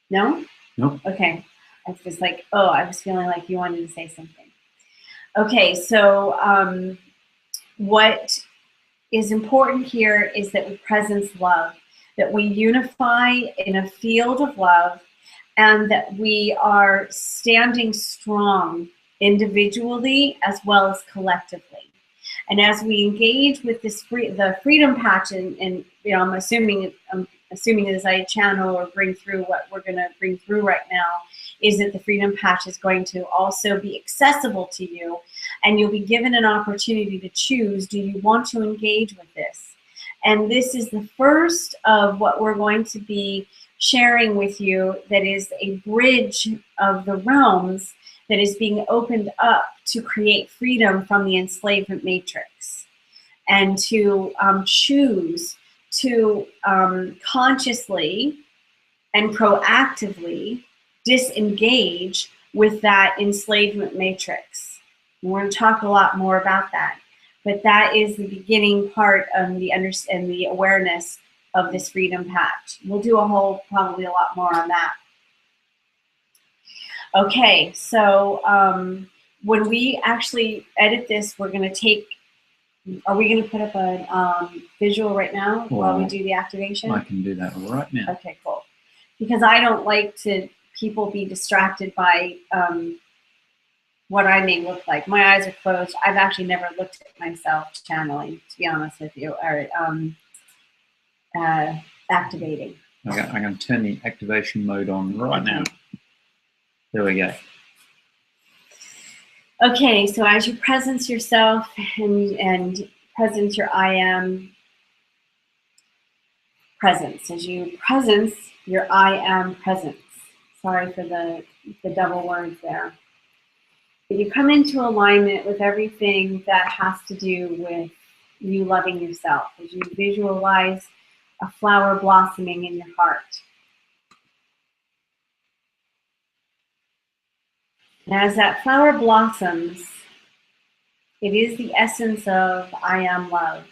No? No. Okay. I was like, oh, I was feeling like you wanted to say something. Okay, so what is important here is that we presence love, that we unify in a field of love, and that we are standing strong individually as well as collectively. And as we engage with this the freedom patch, and you know, I'm assuming as I channel or bring through what we're going to bring through right now, is that the freedom patch is going to also be accessible to you, and you'll be given an opportunity to choose, do you want to engage with this? And this is the first of what we're going to be sharing with you that is a bridge of the realms that is being opened up to create freedom from the enslavement matrix, and to choose to consciously and proactively disengage with that enslavement matrix. We're going to talk a lot more about that, but that is the beginning part of the awareness of this freedom patch. We'll do probably a lot more on that. Okay, so when we actually edit this, we're going to take, are we going to put up a visual right now while we do the activation? I can do that right now. Okay, cool. Because I don't like people be distracted by what I may look like. My eyes are closed. I've actually never looked at myself channeling, to be honest with you, or activating. I'm going to turn the activation mode on right now. There we go. Okay, so as you presence yourself and presence your I am presence, as you presence your I am presence. Sorry for the double words there. But you come into alignment with everything that has to do with you loving yourself, as you visualize a flower blossoming in your heart. And as that flower blossoms, it is the essence of I am love.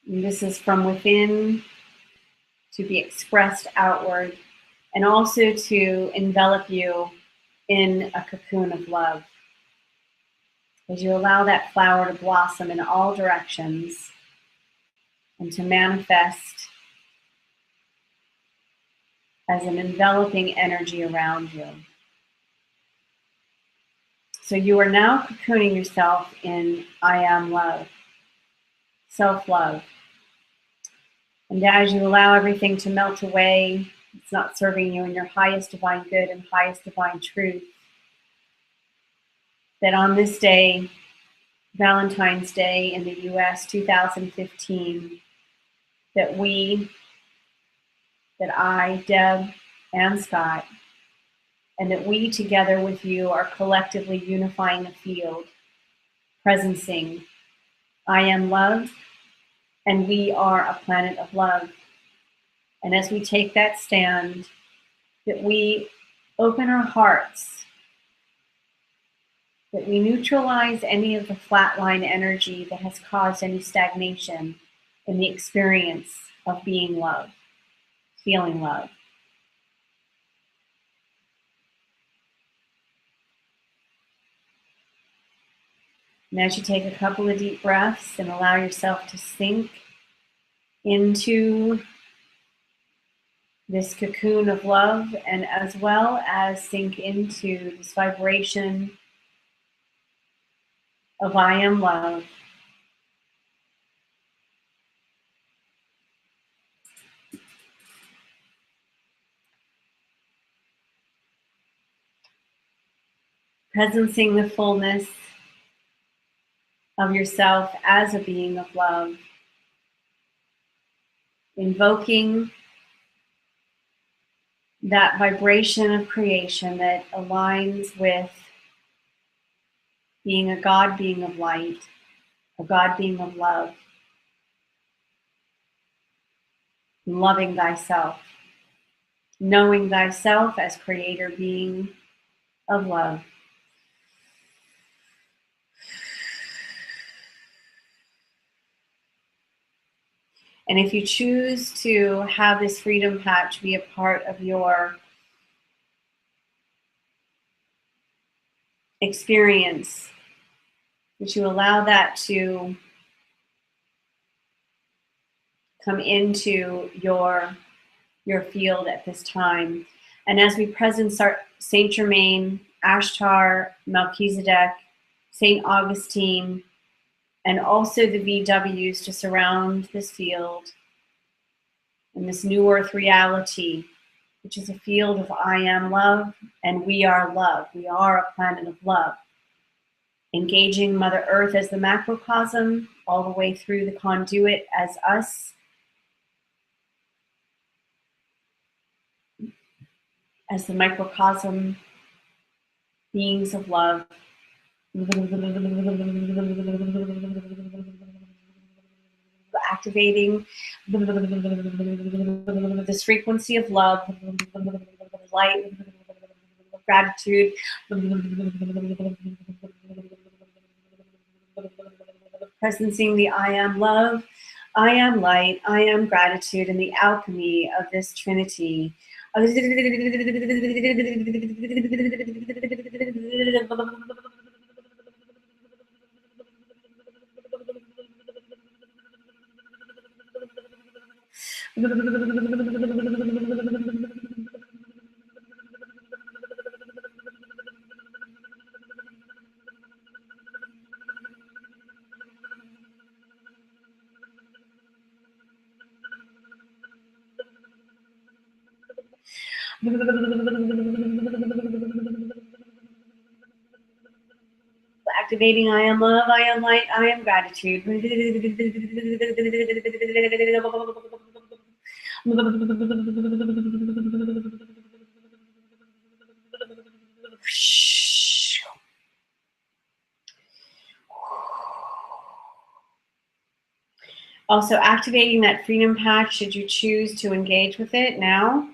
And this is from within to be expressed outward, and also to envelop you in a cocoon of love. As you allow that flower to blossom in all directions and to manifest as an enveloping energy around you. So you are now cocooning yourself in I am love, self-love. And as you allow everything to melt away, it's not serving you in your highest divine good and highest divine truth, that on this day, Valentine's Day in the US 2015, that I, Deb, and Scott, and that we together with you are collectively unifying the field, presencing I am love, and we are a planet of love. And as we take that stand, that we open our hearts, that we neutralize any of the flatline energy that has caused any stagnation in the experience of being love, feeling love. And as you take a couple of deep breaths and allow yourself to sink into this cocoon of love, and as well as sink into this vibration of I am love, presencing the fullness of yourself as a being of love, invoking that vibration of creation that aligns with being a God being of light, a God being of love, loving thyself, knowing thyself as creator being of love. And if you choose to have this freedom patch be a part of your experience, that you allow that to come into your field at this time. And as we presence our Saint Germain, Ashtar, Melchizedek, Saint Augustine, and also the VWs to surround this field in this new earth reality, which is a field of I am love, and we are love. We are a planet of love. Engaging Mother Earth as the macrocosm, all the way through the conduit as us, as the microcosm, beings of love. Activating this frequency of love, light, gratitude, presencing the I am love, I am light, I am gratitude, and the alchemy of this Trinity. Activating I am love, I am light, I am gratitude. Also activating that freedom patch should you choose to engage with it now.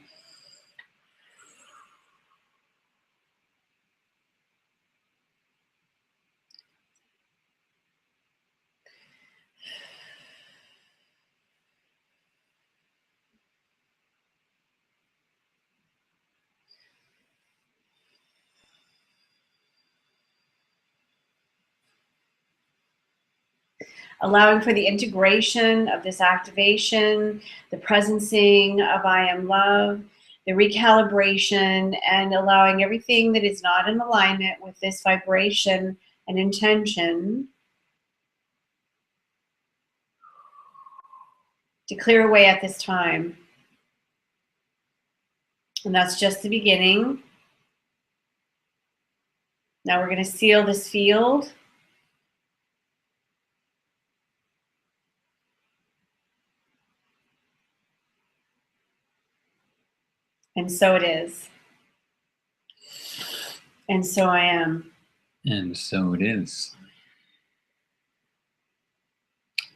Allowing for the integration of this activation, the presencing of I am love, the recalibration, and allowing everything that is not in alignment with this vibration and intention to clear away at this time. And that's just the beginning. Now we're going to seal this field. And so it is. And so I am. And so it is.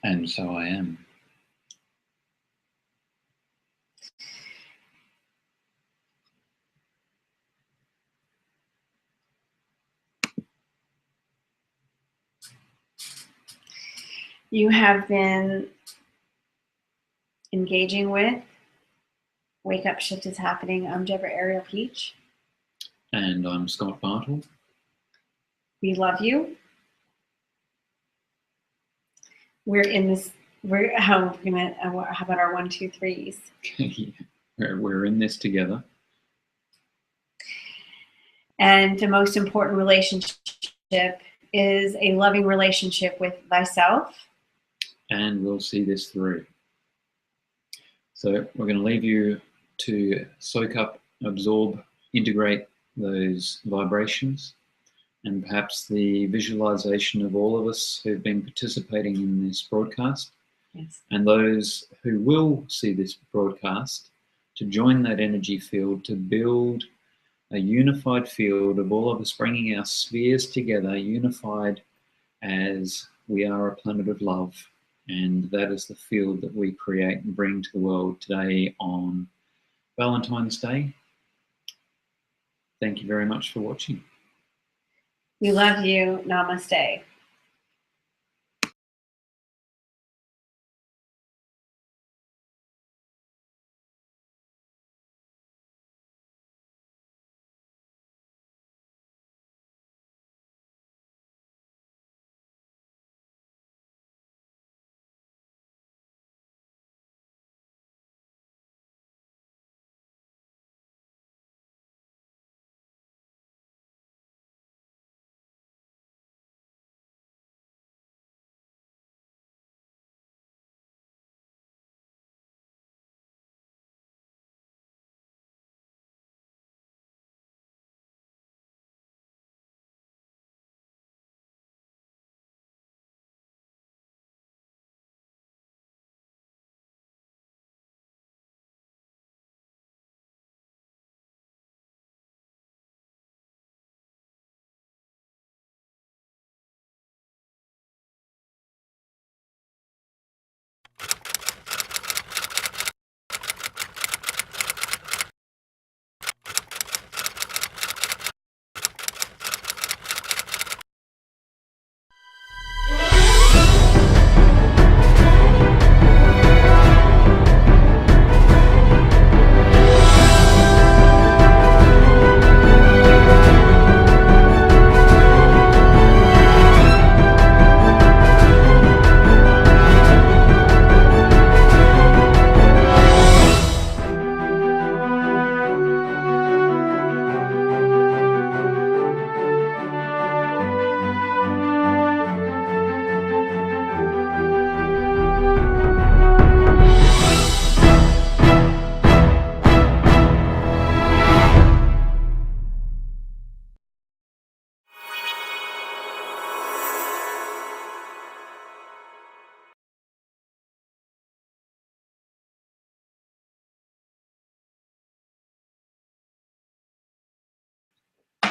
And so I am. You have been engaging with Wake Up Shift is Happening. I'm Deborah Ariel Peach. And I'm Scott Bartle. We love you. We're in this, how about our 1, 2, 3s? We're in this together. And the most important relationship is a loving relationship with thyself. And we'll see this through. So we're going to leave you to soak up, absorb, integrate those vibrations, and perhaps the visualization of all of us who've been participating in this broadcast. Yes. And those who will see this broadcast, to join that energy field, to build a unified field of all of us bringing our spheres together, unified as we are a planet of love. And that is the field that we create and bring to the world today on Valentine's Day. Thank you very much for watching. We love you. Namaste.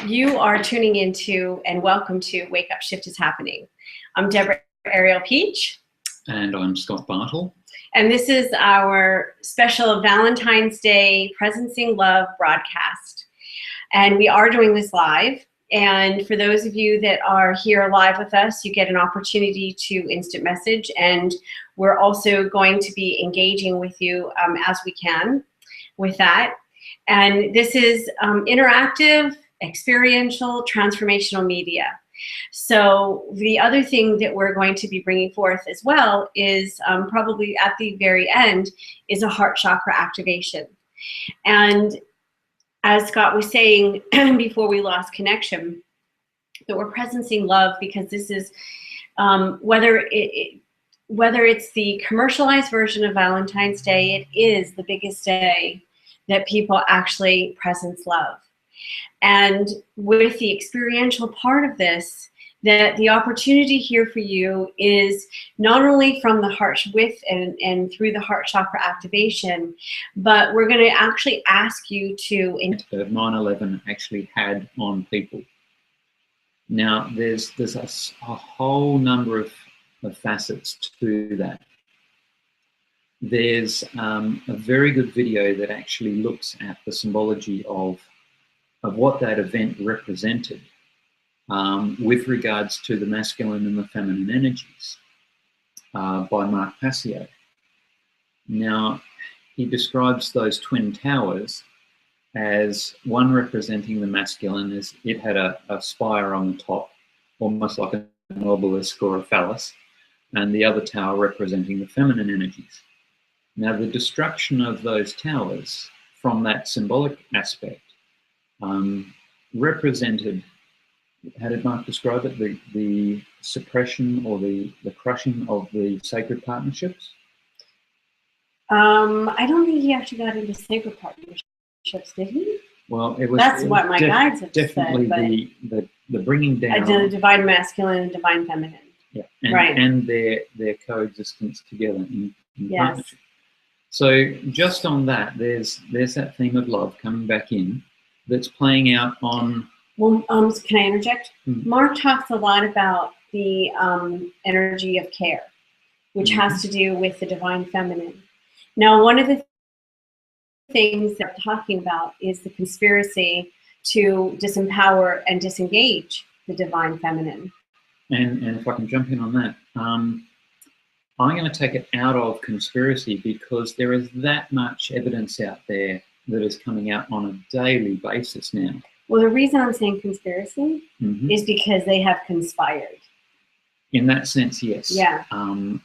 You are tuning into and welcome to Wake Up Shift is Happening. I'm Deborah Ariel Peach. And I'm Scott Bartle. And this is our special Valentine's Day Presencing Love broadcast. And we are doing this live. And for those of you that are here live with us, you get an opportunity to instant message. And we're also going to be engaging with you as we can with that. And this is interactive, experiential, transformational media. So the other thing that we're going to be bringing forth as well is probably at the very end is a heart chakra activation. And as Scott was saying before we lost connection, that we're presencing love because this is whether it's the commercialized version of Valentine's Day, it is the biggest day that people actually presence love. And with the experiential part of this, that the opportunity here for you is not only from the heart with and through the heart chakra activation, but we're going to actually ask you to... 9/11 actually had on people. Now, there's a whole number of facets to that. There's a very good video that actually looks at the symbology of what that event represented with regards to the masculine and the feminine energies by Mark Passio. Now, he describes those twin towers as one representing the masculine, as it had a spire on the top, almost like an obelisk or a phallus, and the other tower representing the feminine energies. Now, the destruction of those towers from that symbolic aspect represented, how did Mark describe it, the suppression or the crushing of the sacred partnerships? I don't think he actually got into sacred partnerships, did he? Well, it was. That's what my guides have definitely said, the bringing down. The divine masculine and divine feminine. Yeah, and, right. And their coexistence together in yes. partnership. So just on that, there's that theme of love coming back in that's playing out on... Well, can I interject? Mm-hmm. Mark talks a lot about the energy of care, which mm-hmm. has to do with the divine feminine. Now, one of the things that we're talking about is the conspiracy to disempower and disengage the divine feminine. And if I can jump in on that, I'm going to take it out of conspiracy because there is that much evidence out there that is coming out on a daily basis now. Well, the reason I'm saying conspiracy mm-hmm. is because they have conspired. In that sense, yes. Yeah.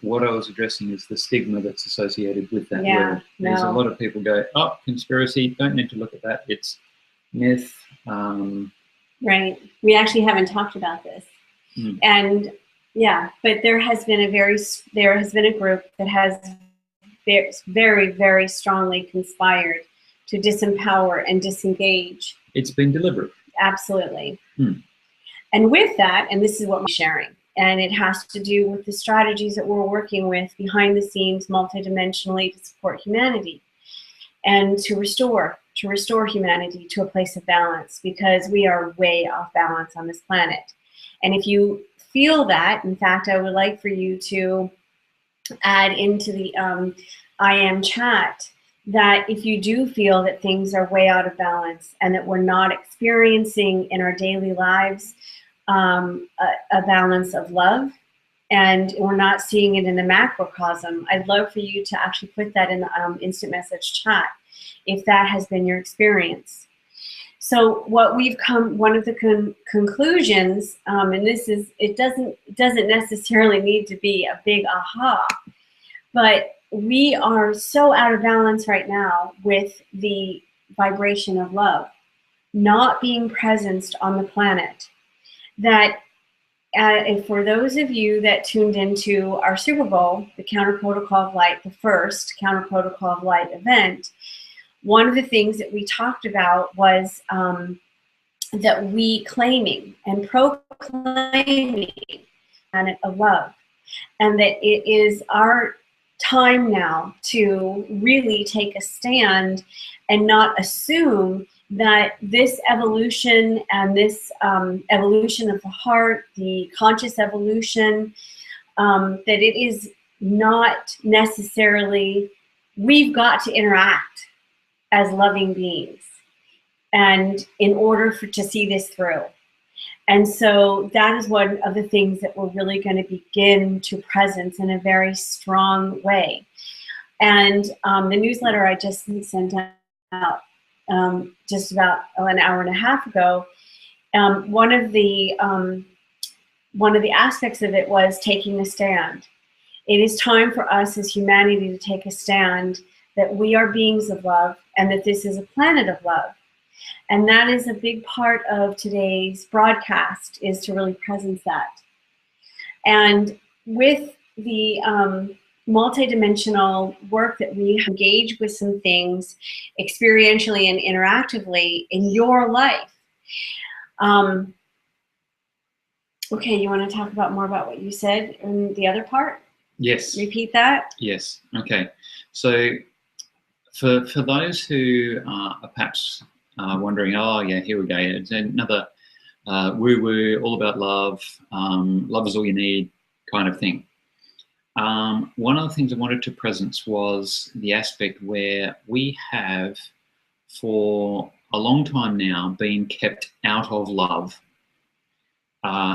What I was addressing is the stigma that's associated with that word. There's a lot of people go, oh, conspiracy, don't need to look at that. It's myth. Right. We actually haven't talked about this. Mm. And yeah, but there has been a group that has very, very strongly conspired to disempower and disengage. It's been deliberate. Absolutely. Hmm. And with that, and this is what I'm sharing, and it has to do with the strategies that we're working with behind the scenes, multidimensionally, to support humanity and to restore humanity to a place of balance, because we are way off balance on this planet. And if you feel that, in fact, I would like for you to add into the I am chat that if you do feel that things are way out of balance and that we're not experiencing in our daily lives a balance of love, and we're not seeing it in the macrocosm, I'd love for you to actually put that in the instant message chat if that has been your experience. So what we've come, one of the conclusions, and this is, it doesn't necessarily need to be a big aha, but we are so out of balance right now with the vibration of love not being presenced on the planet, that for those of you that tuned into our Super Bowl, the Counter Protocol of Light, the first Counter Protocol of Light event, one of the things that we talked about was that we claiming and proclaiming the planet of love, and that it is our time now to really take a stand and not assume that this evolution and this evolution of the heart, the conscious evolution, that it is not necessarily, we've got to interact as loving beings, and in order to see this through. And so that is one of the things that we're really going to begin to presence in a very strong way. And the newsletter I just sent out just about an hour and a half ago, one of the aspects of it was taking a stand. It is time for us as humanity to take a stand that we are beings of love and that this is a planet of love. And that is a big part of today's broadcast, is to really presence that. And with the multidimensional work that we engage with some things experientially and interactively in your life. Okay, you want to talk about more about what you said in the other part? Yes. Repeat that? Yes. Okay. So for those who are perhaps wondering, oh yeah, here we go, it's another woo-woo, all about love, love is all you need kind of thing. One of the things I wanted to presence was the aspect where we have, for a long time now, been kept out of love,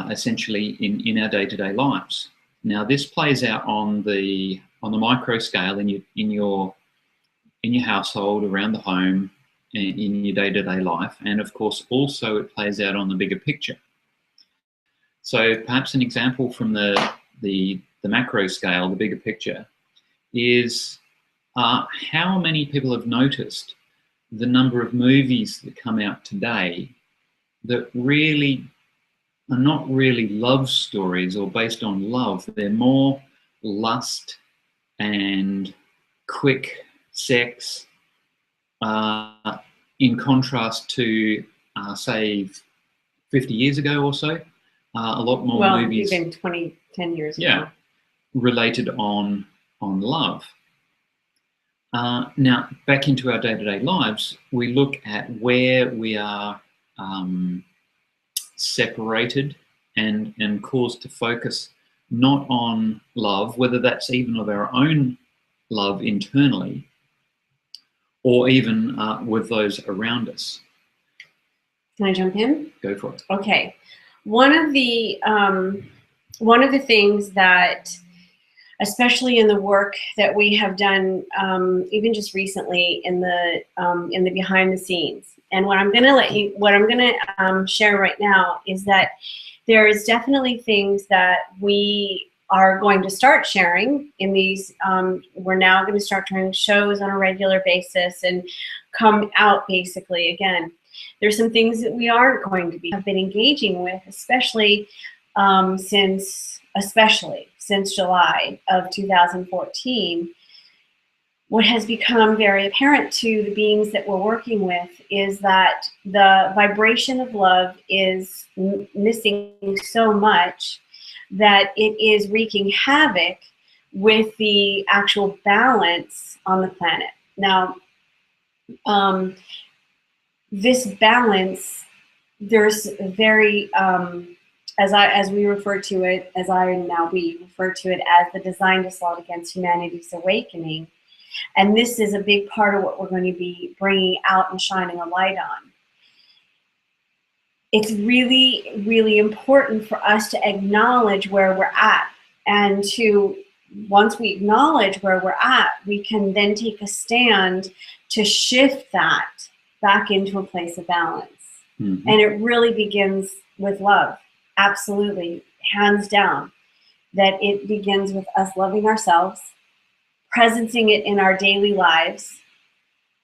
essentially in our day-to-day lives. Now, this plays out on the micro scale in your household, around the home, in your day-to-day life, and of course also it plays out on the bigger picture. So perhaps an example from the macro scale, the bigger picture, is how many people have noticed the number of movies that come out today that really are not really love stories or based on love. They're more lust and quick sex, in contrast to, say, 50 years ago or so. A lot more movies. Even 10 years ago. Yeah, related on love. Now, back into our day-to-day lives, we look at where we are separated and caused to focus not on love, whether that's even of our own love internally, or even with those around us. Can I jump in? Go for it. Okay. One of the things that, especially in the work that we have done, even just recently in the behind the scenes, and what I'm going to share right now is that there is definitely things that we are going to start sharing in these. We're now going to start doing shows on a regular basis and come out basically again. There's some things that we aren't going to have been engaging with, especially since July of 2014. What has become very apparent to the beings that we're working with is that the vibration of love is missing so much that it is wreaking havoc with the actual balance on the planet. Now, this balance, there's very, as we refer to it, we refer to it as the design assault against humanity's awakening. And this is a big part of what we're going to be bringing out and shining a light on. It's really, really important for us to acknowledge where we're at. And once we acknowledge where we're at, we can then take a stand to shift that back into a place of balance. Mm-hmm. And it really begins with love. Absolutely, hands down, that it begins with us loving ourselves, presencing it in our daily lives,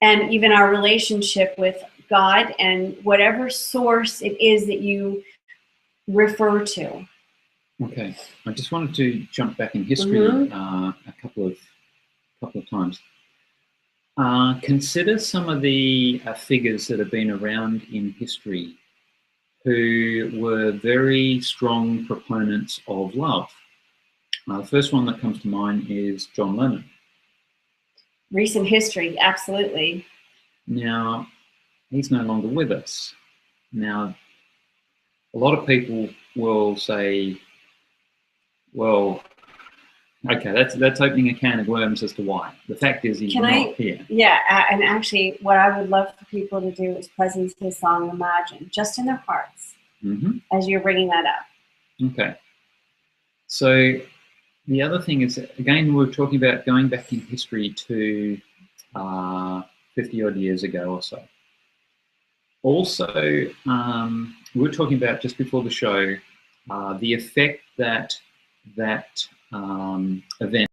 and even our relationship with God and whatever source it is that you refer to. Okay, I just wanted to jump back in history a couple of times. Consider some of the figures that have been around in history who were very strong proponents of love. The first one that comes to mind is John Lennon. Recent history, absolutely. Now, he's no longer with us. Now, a lot of people will say, well, okay, that's opening a can of worms as to why. The fact is he's not here. Yeah, and actually what I would love for people to do is presence his song Imagine, just in their hearts, as you're bringing that up. Okay. So the other thing is, again, we're talking about going back in history to 50 odd years ago or so. Also, we were talking about just before the show, the effect that event